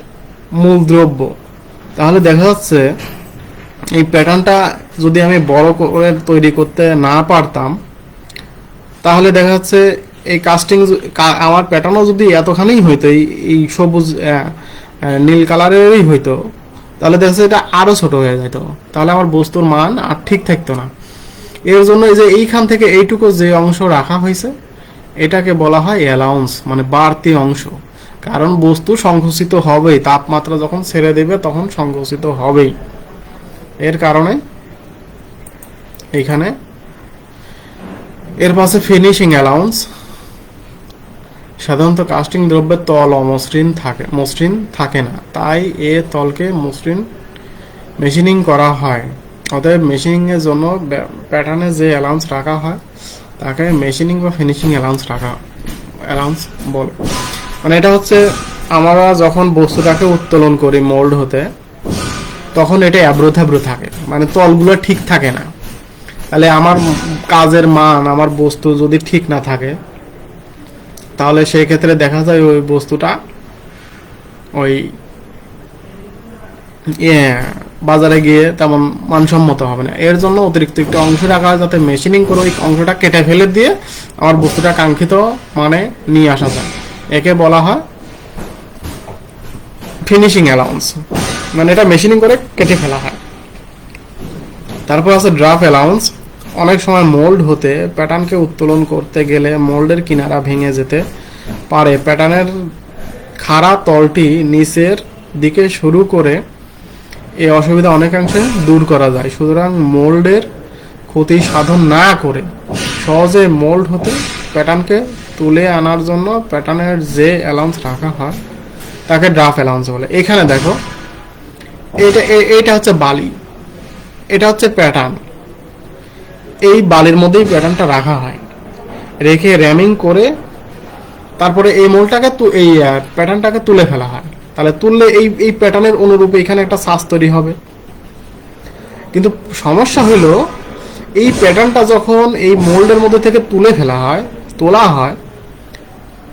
মূল দ্রব্য। তাহলে দেখা যাচ্ছে এই প্যাটার্নটা যদি আমি বড় করে তৈরি করতে না পারতাম তাহলে দেখা যাচ্ছে এই কাস্টিং আমার প্যাটার্নও যদি এতখানি হইতো, এই সবুজ নীল কালারেরই হইতো, তাহলে দেখা যাচ্ছে এটা আরো ছোট হয়ে যেত, তাহলে আমার বস্তুর মান আর ঠিক থাকতো না। এর জন্য এই যে এইখান থেকে এইটুকু যে অংশ রাখা হয়েছে এটাকে বলা হয় অ্যালাউন্স, মানে বাড়তি অংশ। কারণ বস্তু সংকুচিত হবেই, তাপমাত্রা যখন ছেড়ে দেবে তখন সংকুচিত হবেই। এর কারণে এখানে এর পাশে ফিনিশিং অ্যালাউন্স। সাধারণত কাস্টিং দ্রব্যের তল অমসৃণ থাকে না, তাই এ তলকে মসৃণ মেশিনিং করা হয়। অতএব মেশিনিং এর জন্য প্যাটার্নে যে অ্যালাউন্স রাখা হয় তাকে মেশিনিং বা ফিনিশিং অ্যালাউন্স বলে। মানে এটা হচ্ছে আমরা যখন বস্তুটাকে উত্তোলন করি মোল্ড হতে, তখন এটা অ্যাব্রো থাকে, মানে তলগুলো ঠিক থাকে না। তাহলে আমার কাজের মান, আমার বস্তু যদি ঠিক না থাকে, তাহলে সেই ক্ষেত্রে দেখা যায় ওই বস্তুটা ওই বাজারে গিয়ে তেমন মানসম্মত হবে না। এর জন্য অতিরিক্ত একটা অংশ রাখা হয়, যাতে মেশিনিং করে ওই অংশটা কেটে ফেলে দিয়ে আমার বস্তুটা কাঙ্ক্ষিত মানে নিয়ে আসা যায়। একে বলা হয় ফিনিশিং অ্যালাউন্স, মানে এটা মেশিনিং করে কেটে ফেলা হয়। তারপর আছে ড্রাফট অ্যালাউন্স। অনেক সময় মোল্ড হতে প্যাটার্নকে উত্তোলন করতে গেলে মোল্ডের কিনারা ভেঙে যেতে পারে। প্যাটার্নের খাড়া তলটি নিচের দিকে শুরু করে এই অসুবিধা অনেকাংশে দূর করা যায়। সুতরাং মোল্ডের ক্ষতি সাধন না করে সহজে মোল্ড হতে প্যাটার্নকে তুলে আনার জন্য প্যাটার্নের যে অ্যালাউন্স রাখা হয় তাকে ড্রাফট অ্যালাউন্স বলে। এখানে দেখো, এটা হচ্ছে বালি, এটা হচ্ছে প্যাটার্ন। এই বালির মধ্যেই প্যাটার্নটা রাখা হয়, রেখে র্যামিং করে তারপরে এই মোল্ডটাকে এই প্যাটার্নটাকে তুলে ফেলা হয়। তাহলে তুললে এই প্যাটার্নের অনুরূপে এখানে একটা সাজ তৈরি হবে। কিন্তু সমস্যা হলো, এই প্যাটার্নটা যখন এই মোল্ডের মধ্যে থেকে তোলা হয়,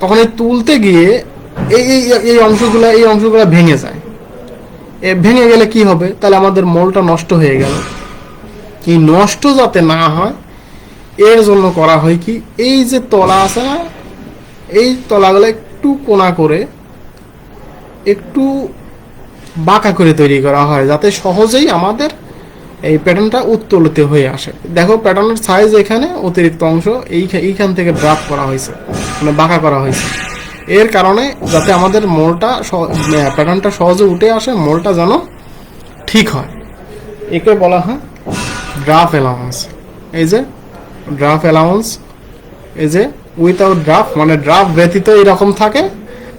তখন এই তুলতে গিয়ে এই অংশগুলো ভেঙে যায়। ভেঙে গেলে কি হবে? তাহলে আমাদের মোল্ডটা নষ্ট হয়ে গেল। এই নষ্ট যাতে না হয় এর জন্য করা হয় কি, এই যে তলা আছে না, এই তলাগুলো একটু কোনা করে একটু বাঁকা করে তৈরি করা হয়, যাতে সহজেই আমাদের এই প্যাটার্নটা উত্তোলিত হয়ে আসে। দেখো প্যাটার্নের সাইজ এখানে অতিরিক্ত অংশ এইখান থেকে ড্রাফট করা হয়েছে, মানে বাঁকা করা হয়েছে। এর কারণে যাতে আমাদের মোলটা প্যাটার্নটা সহজে উঠে আসে, মোলটা যেন ঠিক হয়, একে বলা হয় ড্রাফট অ্যালাউন্স। এই যে ড্রাফট অ্যালাউন্স, এই যে উইথাউট ড্রাফট মানে ড্রাফট ব্যতীত এইরকম থাকে,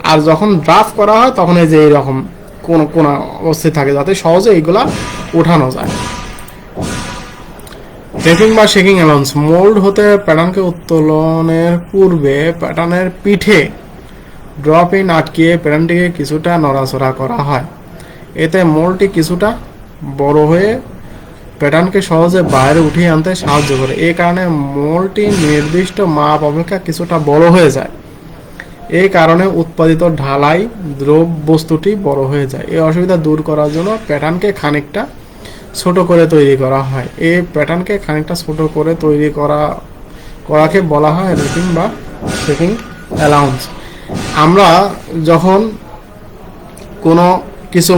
আর যখন ড্রাফট করা হয় তখন এই যে এইরকম কোন অবস্থায় থাকে, যাতে সহজে এইগুলা উঠানো যায়। টেপিং বা শেকিং অ্যালাউন্স। মোল্ড হতে প্যাটার্নকে উত্তোলনের পূর্বে প্যাটার্নের পিঠে ড্রপ ইন আটকিয়ে প্যাটার্নটিকে কিছুটা নড়াচড়া করা হয়। এতে মোল্ডটি কিছুটা বড় হয়ে প্যাটার্নকে সহজে বাইরে উঠিয়ে আনতে সাহায্য করে। এই কারণে মোল্ডটি নির্দিষ্ট মাপ অপেক্ষা কিছুটা বড় হয়ে যায়। এই কারণে উৎপাদিত ঢালাই বস্তুটি বড় হয়ে যায়। এই অসুবিধা দূর করার জন্য প্যাটার্নকে খানিকটা ছোট করে তৈরি করা হয়। এই প্যাটার্নকে খানিকটা ছোট করে তৈরি করাকে বলা হয় রেপিং বা শেকিং অ্যালাউন্স। আমরা যখন কোনো কিছু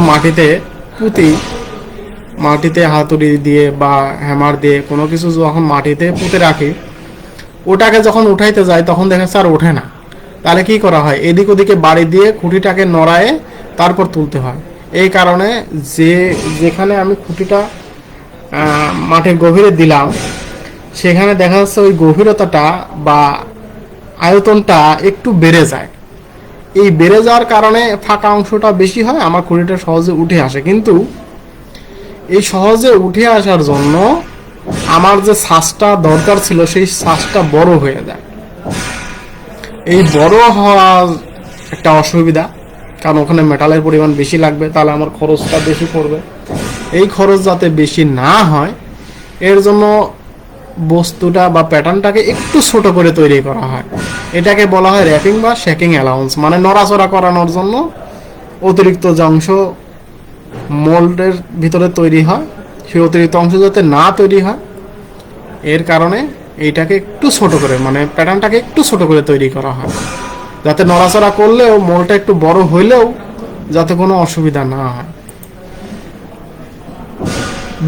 মাটিতে হাতুড়ি দিয়ে বা হ্যামার দিয়ে কোনো কিছু যখন মাটিতে পুঁতে রাখি, ওটাকে যখন উঠাইতে যায় তখন দেখা যাচ্ছে আর ওঠে না। তাহলে কি করা হয়? এদিক ওদিকে বাড়ি দিয়ে খুঁটিটাকে নড়ায়ে তারপর তুলতে হয়। এই কারণে যেখানে আমি খুঁটিটা মাটির গভীরে দিলাম, সেখানে দেখা যাচ্ছে ওই গভীরতাটা বা আয়তনটা একটু বেড়ে যায়। এই বেড়ে যাওয়ার কারণে ফাঁকা অংশটা বেশি হয়, আমার খুঁটিটা সহজে উঠে আসে। কিন্তু এই সহজে উঠে আসার জন্য আমার যে শ্বাসটা দরকার ছিল সেই শ্বাসটা বড় হয়ে যায়। এই বড় হওয়ার একটা অসুবিধা, কারণ ওখানে মেটালের পরিমাণ বেশি লাগবে, তাহলে আমার খরচটা বেশি পড়বে। এই খরচ যাতে বেশি না হয় এর জন্য বস্তুটা বা প্যাটার্নটাকে একটু ছোট করে তৈরি করা হয়। এটাকে বলা হয় র্যাপিং বা শেকিং অ্যালাউন্স, মানে নড়াচড়া করানোর জন্য অতিরিক্ত যে অংশ মোল্ডের ভিতরে তৈরি হয় সেই অতিরিক্ত অংশ যাতে না তৈরি হয়, এর কারণে এইটাকে একটু ছোট করে, মানে প্যাটার্নটাকে একটু ছোট করে তৈরি করা হয়, যাতে নড়াচড়া করলেও মোলটা একটু বড় হইলেও যাতে কোনো অসুবিধা না হয়।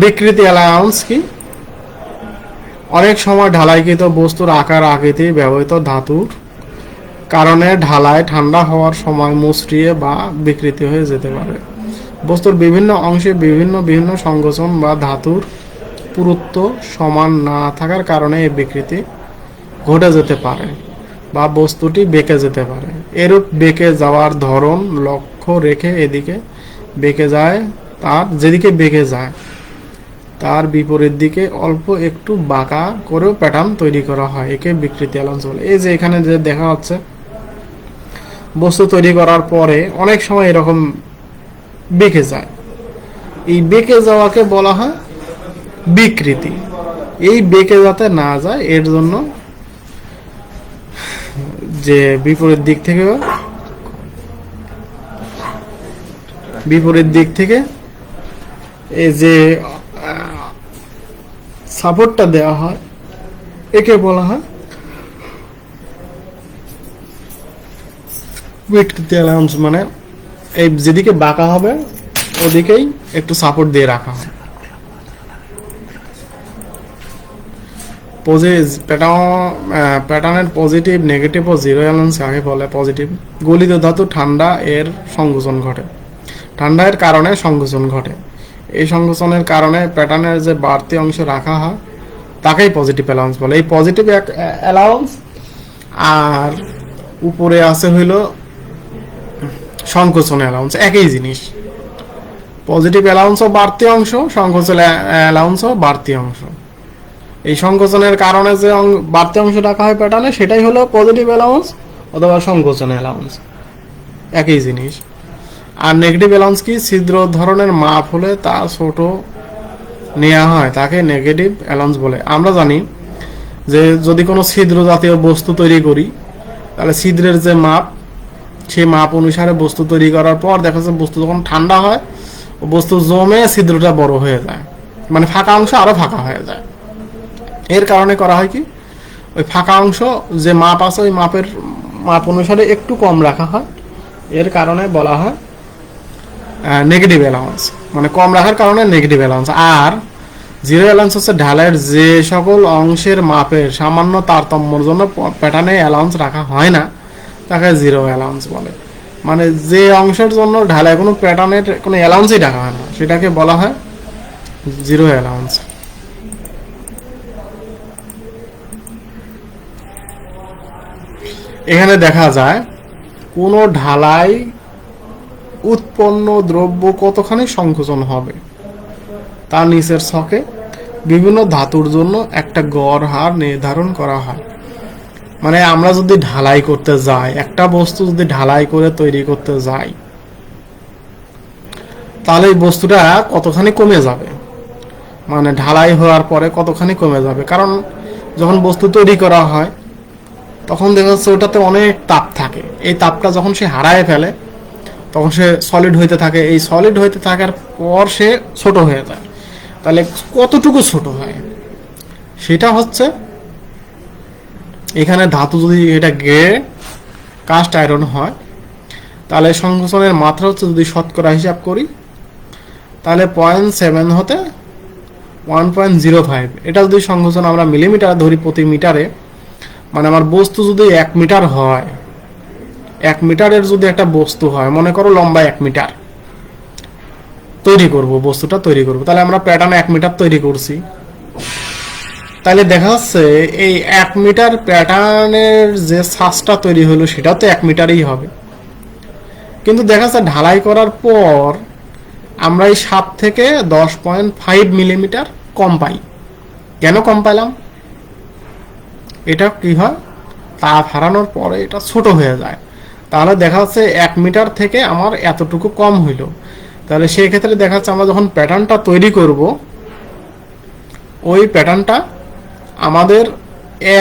বিকৃতি অ্যালাউন্স কি? অনেক সময় ঢালাইকৃত বস্তুর আকার আকৃতি ব্যবহৃত ধাতুর কারণে ঢালাই ঠান্ডা হওয়ার সময় মুচড়িয়ে বা বিকৃতি হয়ে যেতে পারে। বস্তুর বিভিন্ন অংশে বিভিন্ন বিভিন্ন সংকোচন বা ধাতুর পুরুত্ব সমান না থাকার কারণে এই বিকৃতি ঘটে যেতে পারে বা বস্তুটি বেঁকে যেতে পারে। এরূপ বেঁকে যাওয়ার ধরন লক্ষ্য রেখে এদিকে বেঁকে যায়, তার যেদিকে বেঁকে যায় তার বিপরীত দিকে অল্প একটু বাঁকা করেও প্যাটার্ন তৈরি করা হয়, একে বিকৃতি অ্যালাউন্স বলে। এই যে এখানে যে দেখা যাচ্ছে বস্তু তৈরি করার পরে অনেক সময় এরকম বেঁকে যায়, এই বেঁকে যাওয়াকে বলা হয় বিকৃতি। এই বেঁকে যাতে না যায় এর জন্য যে বিপরীত দিক থেকে এই যে সাপোর্টটা দেওয়া হয় একে বলা হয় বিকৃতি অ্যালাউন্স। মানে এই যেদিকে বাঁকা হবে ওদিকেই একটু সাপোর্ট দিয়ে রাখা হয়। প্যাটার্নের পজিটিভ, নেগেটিভ ও জিরো অ্যালাউন্স কাকে বলে? পজিটিভ, গলিত ধাতু ঠান্ডা এর সংকোচন ঘটে, ঠান্ডা এর কারণে সংকোচন ঘটে। এই সংকোচনের কারণে প্যাটার্নের যে বাড়তি অংশ রাখা হয় তাকেই পজিটিভ অ্যালাউন্স বলে। এই পজিটিভ অ্যালাউন্স আর উপরে আছে হইল সংকোচন অ্যালাউন্স, একই জিনিস। পজিটিভ অ্যালাউন্সও বাড়তি অংশ, সংকোচন অ্যালাউন্সও বাড়তি অংশ। এই সংকোচনের কারণে যে বাড়তি অংশ রাখা হয় প্যাটার্নে সেটাই হলো পজিটিভ অ্যালাউন্স অথবা সংকোচন অ্যালাউন্স, একই জিনিস। আর নেগেটিভ অ্যালাউন্স কি? ছিদ্র ধরনের মাপ হলে তা ছোট নেওয়া হয়, তাকে নেগেটিভ অ্যালাউন্স বলে। আমরা জানি যে যদি কোনো ছিদ্র জাতীয় বস্তু তৈরি করি তাহলে ছিদ্রের যে মাপ সেই মাপ অনুসারে বস্তু তৈরি করার পর দেখা যাচ্ছে বস্তু যখন ঠান্ডা হয় বস্তু জমে ছিদ্রটা বড় হয়ে যায়, মানে ফাঁকা অংশ আরো ফাঁকা হয়ে যায়। এর কারণে করা হয় কি, ওই ফাঁকা অংশ যে মাপ আছে ওই মাপ অনুসারে একটু কম রাখা হয়, এর কারণে বলা হয় নেগেটিভ অ্যালাউন্স, মানে কম রাখার কারণে নেগেটিভ অ্যালাউন্স। আর জিরো অ্যালাউন্স হচ্ছে ঢালাইয়ের যে সকল অংশের মাপের সামান্য তারতম্যর জন্য প্যাটার্নে অ্যালাউন্স রাখা হয় না তাকে জিরো অ্যালাউন্স বলে। মানে যে অংশের জন্য ঢালাই কোনো প্যাটার্নের কোনো অ্যালাউন্সই রাখা হয় না সেটাকে বলা হয় জিরো অ্যালাউন্স। এখানে দেখা যায় কোনো ঢালাই উৎপন্ন দ্রব্য কতখানি সংকোচন হবে তার নিচের ছকে বিভিন্ন ধাতুর জন্য একটা গড় হার নির্ধারণ করা হয়। মানে আমরা যদি ঢালাই করতে যাই, একটা বস্তু যদি ঢালাই করে তৈরি করতে যাই তাহলে এই বস্তুটা কতখানি কমে যাবে, মানে ঢালাই হওয়ার পরে কতখানি কমে যাবে। কারণ যখন বস্তু তৈরি করা হয় তখন দেখা যাচ্ছে ওটাতে অনেক তাপ থাকে, এই তাপটা যখন সে হারায় ফেলে তখন সে সলিড হইতে থাকে, এই সলিড হইতে থাকার পর সে ছোট হয়ে যায়। তাহলে কতটুকু ছোট হয় সেটা হচ্ছে এখানে ধাতু যদি এটা গেড়ে কাস্ট আয়রন হয় তাহলে সংকোচনের মাত্রা হচ্ছে যদি শতকরা হিসাব করি তাহলে 0.7 হতে 1.05। এটা যদি সংকোচন আমরা মিলিমিটার ধরি প্রতি মিটারে, মানে আমার বস্তু যদি 1 মিটার হয়, 1 মিটারের যদি একটা বস্তু হয়, মনে করো লম্বা 1 মিটার তৈরি করব, বস্তুটা তৈরি করব, তাহলে আমরা প্যাটার্ন 1 মিটার তৈরি করছি, তাহলে দেখা যাচ্ছে এই 1 মিটার প্যাটার্নের যে সাজটা তৈরি হলো সেটাও তো 1 মিটারই হবে। কিন্তু দেখা যাচ্ছে ঢালাই করার পর আমরা এই 7 থেকে 10.5 মিলিমিটার কম পাই। কেন কম পাইলাম? এটা কি হয়, তাপ হারানোর পরে এটা ছোট হয়ে যায়। তাহলে দেখা যাচ্ছে 1 মিটার থেকে আমার এতটুকু কম হইল। তাহলে সেই ক্ষেত্রে দেখা যাচ্ছে আমরা যখন প্যাটার্নটা তৈরি করব ওই প্যাটার্নটা আমাদের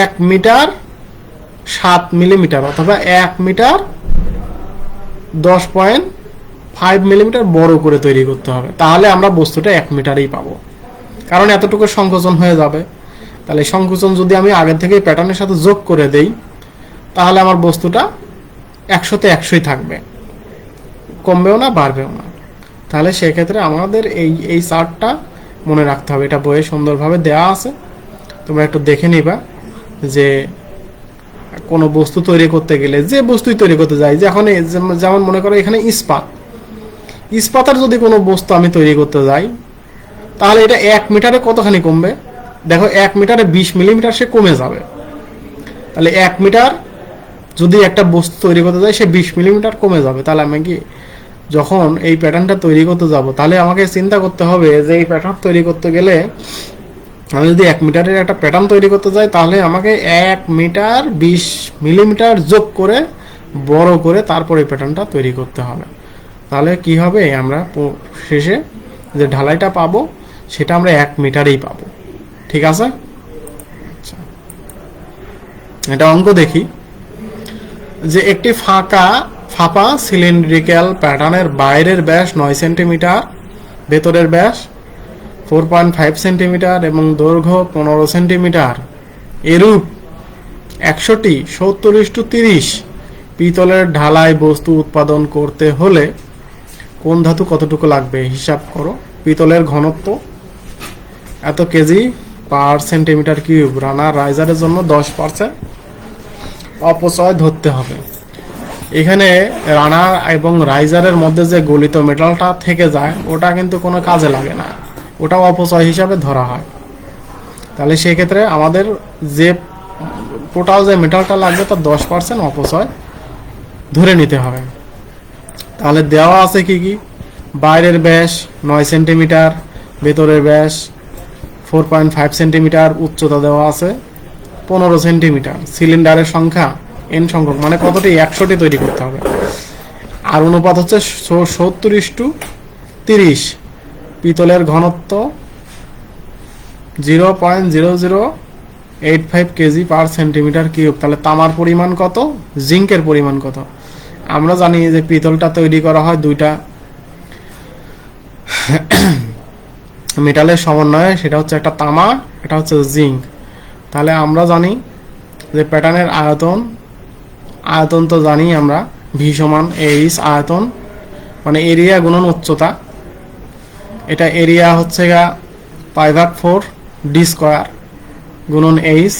1 মিটার 7 মিলিমিটার অথবা 1 মিটার 10.5 মিলিমিটার বড় করে তৈরি করতে হবে, তাহলে আমরা বস্তুটা 1 মিটারেই পাবো। কারণ এতটুকু সংকোচন হয়ে যাবে। তাহলে সংকোচন যদি আমি আগে থেকে প্যাটার্নের সাথে যোগ করে দেই, তাহলে আমার বস্তুটা 100-তে 100ই থাকবে, কমবেও না বাড়বেও না। তাহলে সেক্ষেত্রে আমাদের এই চার্টটা মনে রাখতে হবে। এটা বইয়ে সুন্দরভাবে দেওয়া আছে, তোমরা একটু দেখে নিবা যে কোনো বস্তু তৈরি করতে গেলে, যে বস্তুই তৈরি করতে যাই, যে এখন যেমন মনে করো এখানে ইস্পাতের যদি কোনো বস্তু আমি তৈরি করতে যাই, তাহলে এটা 1 মিটারে কতখানি কমবে? দেখো 1 মিটারে 20 মিলিমিটার সে কমে যাবে। তাহলে 1 মিটার যদি একটা বস্তু তৈরি করতে যাই, সে 20 মিলিমিটার কমে যাবে। তাহলে আমি কি যখন এই প্যাটার্নটা তৈরি করতে যাব, তাহলে আমাকে চিন্তা করতে হবে যে এই প্যাটার্ন তৈরি করতে গেলে আমি যদি 1 মিটারের একটা প্যাটার্ন তৈরি করতে যাই, তাহলে আমাকে 1 মিটার 20 মিলিমিটার যোগ করে বড় করে তারপরে এই প্যাটার্নটা তৈরি করতে হবে। তাহলে কি হবে, আমরা শেষে যে ঢালাইটা পাবো সেটা আমরা 1 মিটারেই পাবো। ঠিক আছে, আচ্ছা এটা অঙ্ক দেখি যে একটি ফাঁপা সিলিন্ড্রিক্যাল প্যাটার্নের বাইরের ব্যাস 9 সেন্টিমিটার, ভেতরের ব্যাস 4.5 সেন্টিমিটার এবং দৈর্ঘ্য 15 সেন্টিমিটার। এরূপ 100টি 70:30 পিতলের ঢালাই বস্তু উৎপাদন করতে হলে কোন ধাতু কতটুকু লাগবে হিসাব করো। পিতলের ঘনত্ব এত কেজি পার সেন্টিমিটার কিউব। রানার রাইজারের জন্য 10% অপচয় ধরতে হবে। এখানে রানার এবং রাইজারের মধ্যে যে গলিত মেটালটা থেকে যায়, ওটা কিন্তু কোনো কাজে লাগে না, ওটাও অপচয় হিসাবে ধরা হয়। তাহলে সেক্ষেত্রে আমাদের যে টোটাল যে মেটালটা লাগবে তার 10% অপচয় ধরে নিতে হবে। তাহলে দেওয়া আছে কি কি, বাইরের ব্যাস 9 সেন্টিমিটার, ভেতরের ব্যাস 4.5 সেন্টিমিটার, উচ্চতা দেওয়া আছে 15 সেন্টিমিটার, সিলিন্ডারের সংখ্যা n সংখ্যক, মানে কতটি 100টি তৈরি করতে হবে। আর অনুপাত হচ্ছে 70:30। পিতলের ঘনত্ব 0.0085 কেজি পার সেন্টিমিটার কিউব। তাহলে তামার পরিমাণ কত, জিঙ্কের পরিমাণ কত? আমরা জানি যে পিতলটা তৈরি করা হয় দুইটা মেটালের সমন্বয়ে, সেটা হচ্ছে একটা তামা, এটা হচ্ছে জিঙ্ক। তাহলে আমরা জানি যে প্যাটার্নের আয়তন তো জানি আমরা, ভি সমান এইচ আয়তন, মানে এরিয়া গুণন উচ্চতা। এটা এরিয়া হচ্ছে π/4 ডি স্কোয়ার গুণন এইচ।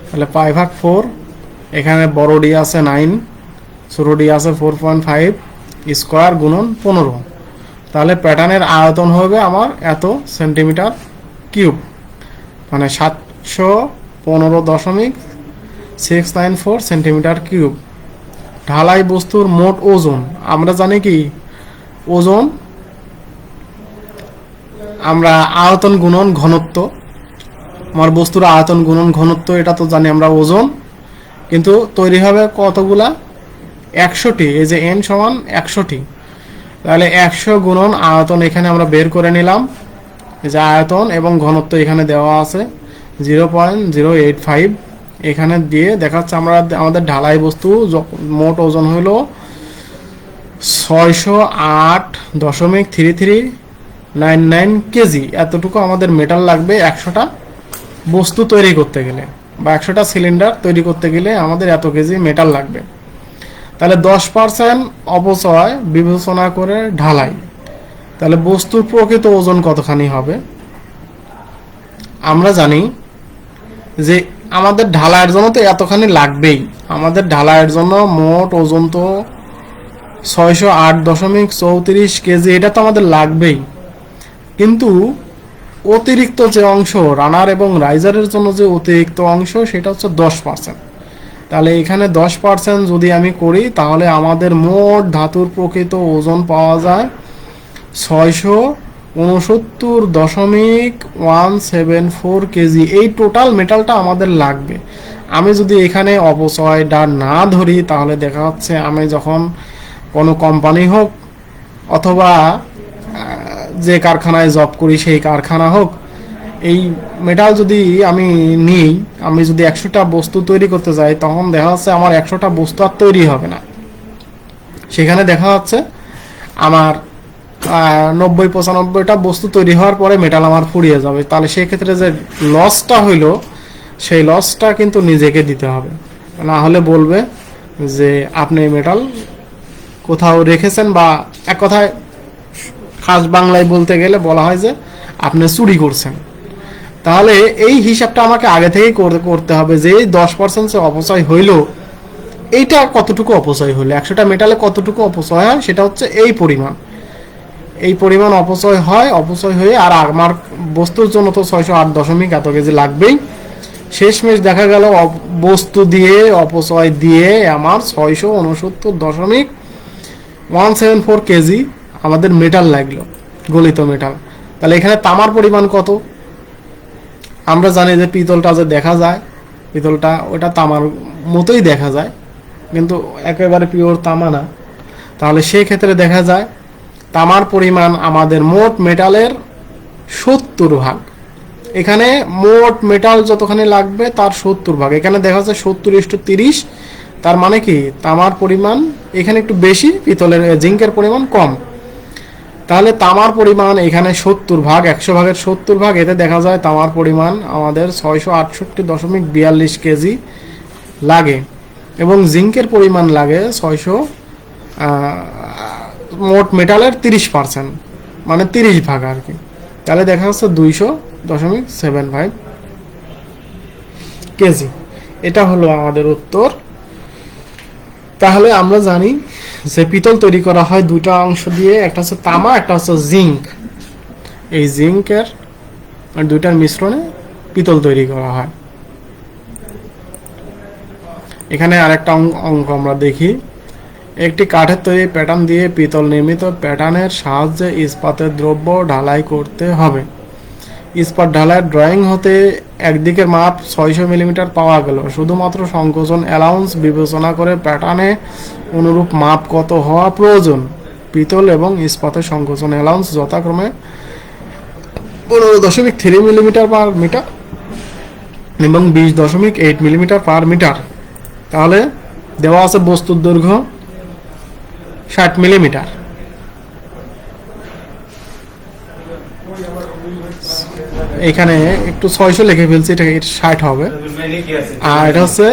তাহলে π/4, এখানে বড় ডি আছে 9, ছোট ডি আছে 4.5 স্কোয়ার গুণন 15। তাহলে প্যাটার্নের আয়তন হবে আমার এত সেন্টিমিটার কিউব, মানে 715.694 সেন্টিমিটার কিউব। ঢালাই বস্তুর মোট ওজন আমরা জানি কি, ওজন আমরা আয়তন গুণন ঘনত্ব, আমার বস্তুর আয়তন গুণন ঘনত্ব, এটা তো জানি আমরা ওজন। কিন্তু তৈরি হবে কতগুলা, 100টি। এই যে n সমান 100টি, তাহলে 100 গুণন আয়তন এখানে আমরা বের করে নিলাম। এই যে আয়তন এবং ঘনত্ব এখানে দেওয়া আছে 0.085, এখানে দিয়ে দেখাচ্ছে আমাদের ঢালাই বস্তু মোট ওজন হইল 608.3399 কেজি। এতটুকু আমাদের মেটাল লাগবে 100টা বস্তু তৈরি করতে গেলে, বা 100টা সিলিন্ডার তৈরি করতে গেলে আমাদের এত কেজি মেটাল লাগবে। তাহলে 10% অপচয় বিবেচনা করে ঢালাই, তাহলে বস্তুর প্রকৃত ওজন কতখানি হবে? আমরা জানি যে আমাদের ঢালাইয়ের জন্য তো এতখানি লাগবেই, আমাদের ঢালাইয়ের জন্য মোট ওজন তো 608.34 কেজি, এটা তো আমাদের লাগবেই। কিন্তু অতিরিক্ত যে অংশ, রানার এবং রাইজারের জন্য যে অতিরিক্ত অংশ, সেটা হচ্ছে 10%। তাহলে এখানে 10% যদি আমি করি, তাহলে আমাদের মোট ধাতুর প্রকৃত ওজন পাওয়া যায় 669.174 কেজি। এই টোটাল মেটালটা আমাদের লাগবে। আমি যদি এখানে অপচয়টা না ধরি, তাহলে দেখা যাচ্ছে আমি যখন কোনো কোম্পানি হোক অথবা যে কারখানায় জব করি সেই কারখানা হোক, এই মেটাল যদি আমি নিই, আমি যদি 100টা বস্তু তৈরি করতে যাই, তখন দেখা যাচ্ছে আমার 100টা বস্তু আর তৈরি হবে না। সেখানে দেখা যাচ্ছে আমার 90-95টা বস্তু তৈরি হওয়ার পরে মেটাল আমার ফুরিয়ে যাবে, তাহলে সেই ক্ষেত্রে যে লসটা হইলো সেই লসটা কিন্তু নিজেকে দিতে হবে, না হলে বলবে যে আপনি মেটাল কোথাও রেখেছেন, বা এক কথায় খাস বাংলায় বলতে গেলে বলা হয় যে আপনি চুরি করছেন। তাহলে এই হিসাবটা আমাকে আগে থেকেই করতে হবে যে 10% যে অপচয় হইল, এইটা কতটুকু অপচয় হইলো, 100টা মেটালে কতটুকু অপচয় হয়, সেটা হচ্ছে এই পরিমাণ অপচয় হয়। অপচয় হয়ে আর আমার বস্তুর জন্য তো 608 দশমিক এত কেজি লাগবেই। শেষমেশ দেখা গেল বস্তু দিয়ে অপচয় দিয়ে আমার 669.174 কেজি আমাদের মেটাল লাগলো, গলিত মেটাল। তাহলে এখানে তামার পরিমাণ কত? আমরা জানি যে পিতলটা যে দেখা যায়, পিতলটা ওটা তামার মতোই দেখা যায়, কিন্তু একেবারে পিওর তামা না। তাহলে সেই ক্ষেত্রে দেখা যায় তামার পরিমাণ আমাদের মোট মেটালের 70 ভাগ। এখানে মোট মেটাল যতখানি লাগবে তার 70 ভাগ। এখানে দেখা যাচ্ছে 70:30, তার মানে কি তামার পরিমাণ এখানে একটু বেশি, পিতলের জিঙ্কের পরিমাণ কম। তাহলে তামার পরিমাণ এখানে 70 ভাগ, 100 ভাগের 70 ভাগ, এতে দেখা যায় তামার পরিমাণ আমাদের 668.42 কেজি লাগে, এবং জিঙ্কের পরিমাণ লাগে 600, মোট মেটালের 30%, মানে 30 ভাগ আর কি। তাহলে দেখা যাচ্ছে 200.75 কেজি। এটা হলো আমাদের উত্তর। তাহলে আমরা জানি যে পিতল তৈরি করা হয় দুটা অংশ দিয়ে, একটা হচ্ছে তামা, একটা হচ্ছে জিঙ্ক। এই জিঙ্কের দুইটার মিশ্রণে পিতল তৈরি করা হয়। এখানে আরেকটা অঙ্ক আমরা দেখি। একটি কাঠের তৈরি প্যাটার্ন দিয়ে পিতল নির্মিত প্যাটার্নের সাহায্যে ইস্পাতের দ্রব্য ঢালাই করতে হবে। ইস্পাত ঢালাইয়ের ড্রয়িং হতে একদিকের মাপ 600 মিলিমিটার পাওয়া গেল। শুধুমাত্র সংকোচন অ্যালাউন্স বিবেচনা করে প্যাটার্নে অনুরূপ মাপ কত হওয়া প্রয়োজন? পিতল এবং ইস্পাতের সংকোচন অ্যালাউন্স যথাক্রমে 15.3 মিলিমিটার পার মিটার এবং 20.8 মিলিমিটার পার মিটার। তাহলে দেওয়া আছে বস্তুর দৈর্ঘ্য 60 মিলিমিটার। এখানে একটু 600 লিখে ফেলছি, এটা 60 হবে, আর এটা হচ্ছে,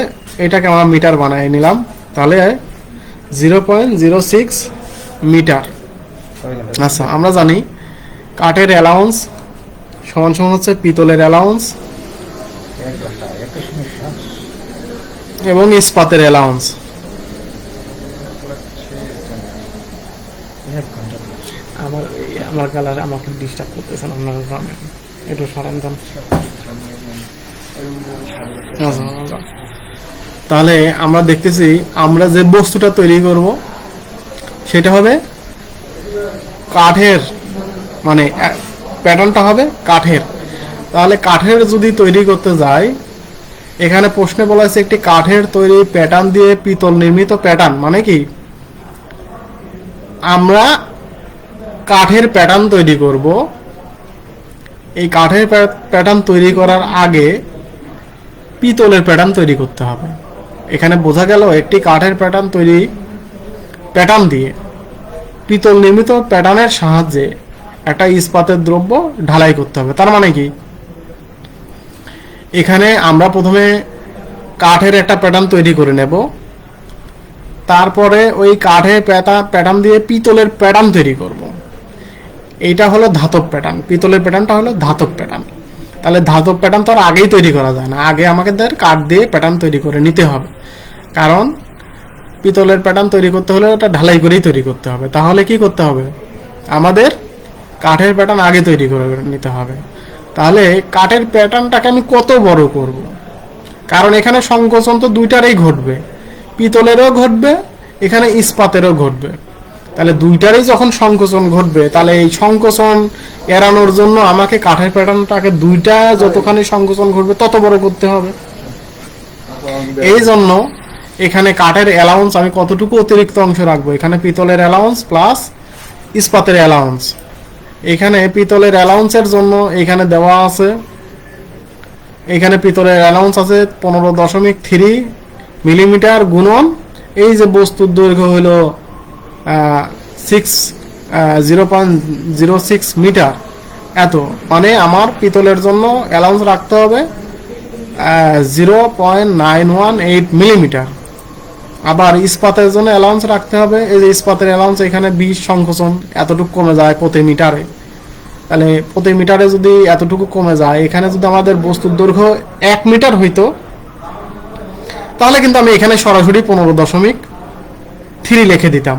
এটাকে আমরা মিটার বানাই নিলাম। তাহলে 0.06 মিটার। আচ্ছা, আমরা জানি কাঠের অ্যালাউন্স সমান সমান হচ্ছে পিতলের অ্যালাউন্স এবং ইস্পাতের অ্যালাউন্স। আমার কালার আমাকে ডিস্টার্ব করতেছেন, আপনারা জানেন, একটু সরঞ্জাম। তাহলে আমরা দেখতেছি আমরা যে বস্তুটা তৈরি করব সেটা হবে কাঠের, মানে প্যাটার্নটা হবে কাঠের। তাহলে কাঠের যদি তৈরি করতে যাই, এখানে প্রশ্নে বলা হয়েছে একটি কাঠের তৈরি প্যাটার্ন দিয়ে পিতল নির্মিত প্যাটার্ন, মানে কি আমরা কাঠের প্যাটার্ন তৈরি করব। এই কাঠের প্যাটার্ন তৈরি করার আগে পিতলের প্যাটার্ন তৈরি করতে হবে। এখানে বোঝা গেল একটি কাঠের প্যাটার্ন দিয়ে পিতল নির্মিত প্যাটার্নের সাহায্যে একটা ইস্পাতের দ্রব্য ঢালাই করতে হবে। তার মানে কি এখানে আমরা প্রথমে কাঠের একটা প্যাটার্ন তৈরি করে নেব, তারপরে ওই কাঠের প্যাটার্ন দিয়ে পিতলের প্যাটার্ন তৈরি করব। এইটা হলো ধাতব প্যাটার্ন, পিতলের প্যাটার্নটা হলো ধাতব প্যাটার্ন। তাহলে ধাতব প্যাটার্ন তো আর আগেই তৈরি করা যায় না, আগে আমাদের কাঠ দিয়ে প্যাটার্ন তৈরি করে নিতে হবে, কারণ পিতলের প্যাটার্ন তৈরি করতে হলে ওটা ঢালাই করেই তৈরি করতে হবে। তাহলে কি করতে হবে, আমাদের কাঠের প্যাটার্ন আগে তৈরি করে নিতে হবে। তাহলে কাঠের প্যাটার্নটাকে আমি কত বড় করব, কারণ এখানে সংকোচন তো দুইটারই ঘটবে, পিতলেরও ঘটবে, এখানে ইস্পাতেরও ঘটবে। তাহলে দুইটারই যখন সংকোচন ঘটবে, তাহলে এই সংকোচন এড়ানোর জন্য আমাকে কাঠের প্যাটার্নটাকে দুইটা যতখানি সংকোচন ঘটবে তত বড় করতে হবে। এই জন্য এখানে কাঠের অ্যালাউন্স আমি কতটুকু অতিরিক্ত অংশ রাখবো, এখানে পিতলের অ্যালাউন্স প্লাস ইস্পাতের অ্যালাউন্স। এখানে পিতলের অ্যালাউন্সের জন্য এখানে দেওয়া আছে, এখানে পিতলের অ্যালাউন্স আছে 15.3 মিলিমিটার গুণন এই যে বস্তুর দৈর্ঘ্য হলো 0.06 মিটার, এত মানে আমার পিতলের জন্য অ্যালাউন্স রাখতে হবে 0.918 মিলিমিটার। আবার ইস্পাতের জন্য অ্যালাউন্স রাখতে হবে, এই যে ইস্পাতের অ্যালাউন্স এখানে 20 সংকোচন এতটুকু কমে যায় প্রতি মিটারে। তাহলে প্রতি মিটারে যদি এতটুকু কমে যায়, এখানে যদি আমাদের বস্তুর দৈর্ঘ্য 1 মিটার হইতো, তাহলে কিন্তু আমি এখানে সরাসরি 15.3 লিখে দিতাম,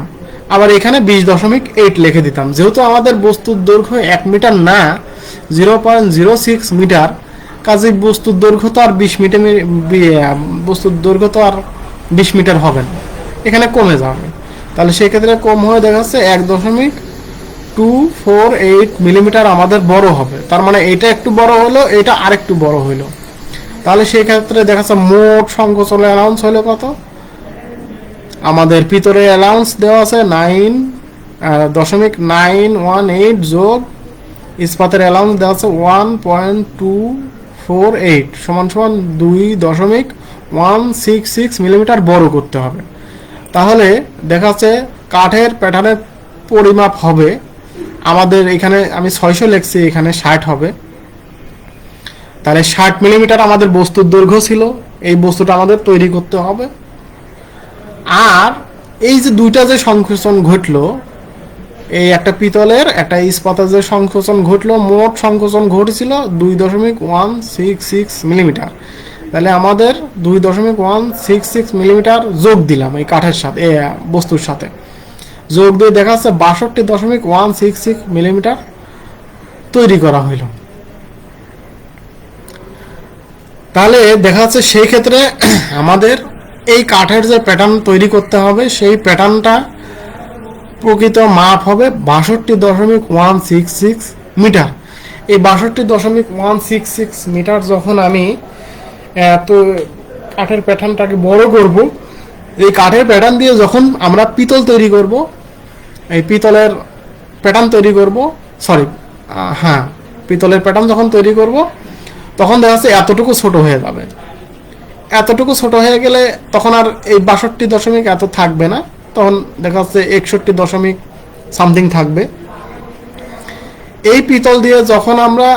আবার এখানে 20.8 লিখে দিতাম। যেহেতু আমাদের বস্তুর দৈর্ঘ্য 1 মিটার না, 0.06 মিটার, কাজে বস্তুর দৈর্ঘ্য তো আর 20 মিটার, বস্তুর দৈর্ঘ্য তো আর 20 মিটার হবে না, এখানে কমে যাবে। তাহলে সেক্ষেত্রে কম হয়ে দেখা যাচ্ছে 1.248 মিলিমিটার আমাদের বড় হবে। তার মানে এটা একটু বড় হলো, এটা আরেকটু বড় হইলো। তাহলে সেক্ষেত্রে দেখা যাচ্ছে মোট সংকোচনের অ্যালাউন্স হলো কত? আমাদের পিতলের অ্যালাউন্স দেওয়া আছে 9.918 যোগ ইস্পাতের অ্যালাউন্স দেওয়া আছে 1.248 সমান সমান 2.166 মিলিমিটার বড় করতে হবে। তাহলে দেখা যাচ্ছে কাঠের প্যাটার্নের পরিমাপ হবে আমাদের এখানে, আমি 600 লিখছি, এখানে 60 হবে। তাহলে 60 মিলিমিটার আমাদের বস্তুর দৈর্ঘ্য ছিল, এই বস্তুটা আমাদের তৈরি করতে হবে। আর এই যে দুইটা যে সংকোচন ঘটলো, এই একটা পিতলের একটা ইস্পাতের যে সংকোচন ঘটলো, মোট সংকোচন ঘটেছিল 2.166 মিলিমিটার। তাহলে আমাদের 2.166 মিলিমিটার যোগ দিলাম এই কাঠের সাথে, বস্তুর সাথে যোগ দিয়ে দেখা যাচ্ছে 62.166 মিলিমিটার তৈরি করা হইল। তাহলে দেখা যাচ্ছে সেই ক্ষেত্রে আমাদের এই কাঠের যে প্যাটার্ন তৈরি করতে হবে, সেই প্যাটার্নটা প্রকৃত মাপ হবে 62.166 মিটার। এই 62.166 মিটার যখন আমি তো কাঠের প্যাটার্নটাকে বড় করব, এই কাঠের প্যাটার্ন দিয়ে যখন আমরা পিতল তৈরি করব, এই পিতলের প্যাটার্ন তৈরি করব, পিতলের প্যাটার্ন যখন তৈরি করব, তখন দেখা যাচ্ছে এতটুকু ছোট হয়ে যাবে। এতটুকু ছোট হয়ে গেলে তখন আর এই 62 এত থাকবে না, তখন দেখা যাচ্ছে 61 সামথিং থাকবে। এই পিতল দিয়ে যখন আমরা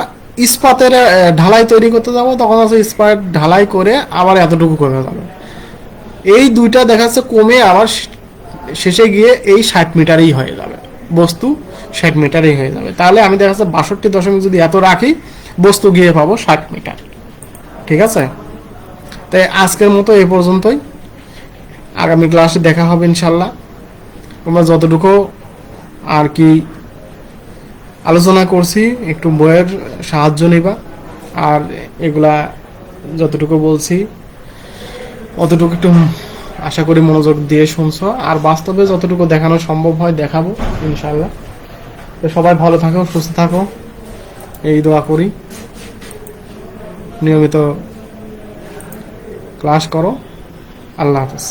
ইস্পাতের ঢালাই তৈরি করতে যাব, তখন আছে ইস্পাত ঢালাই করে আবার এতটুকু কমে যাবে। এই দুইটা দেখা যাচ্ছে কমে আবার শেষে গিয়ে এই 60 মিটারই হয়ে যাবে, বস্তু 60 মিটারই হয়ে যাবে। তাহলে আমি দেখা যাচ্ছে 62 যদি এত রাখি, বস্তু গিয়ে পাবো 60 মিটার। ঠিক আছে, তাই আজকের মতো এই পর্যন্তই। আগামী ক্লাসে দেখা হবে ইনশাল্লাহ। তোমরা যতটুকু আর কি আলোচনা করছি একটু বইয়ের সাহায্য নিবা, আর এগুলা যতটুকু বলছি অতটুকু একটু আশা করি মনোযোগ দিয়ে শুনছো, আর বাস্তবে যতটুকু দেখানো সম্ভব হয় দেখাবো ইনশাল্লাহ। তো সবাই ভালো থাকো, সুস্থ থাকো, এই দোয়া করি। নিয়মিত ক্লাস করো। আল্লাহ হাফেজ।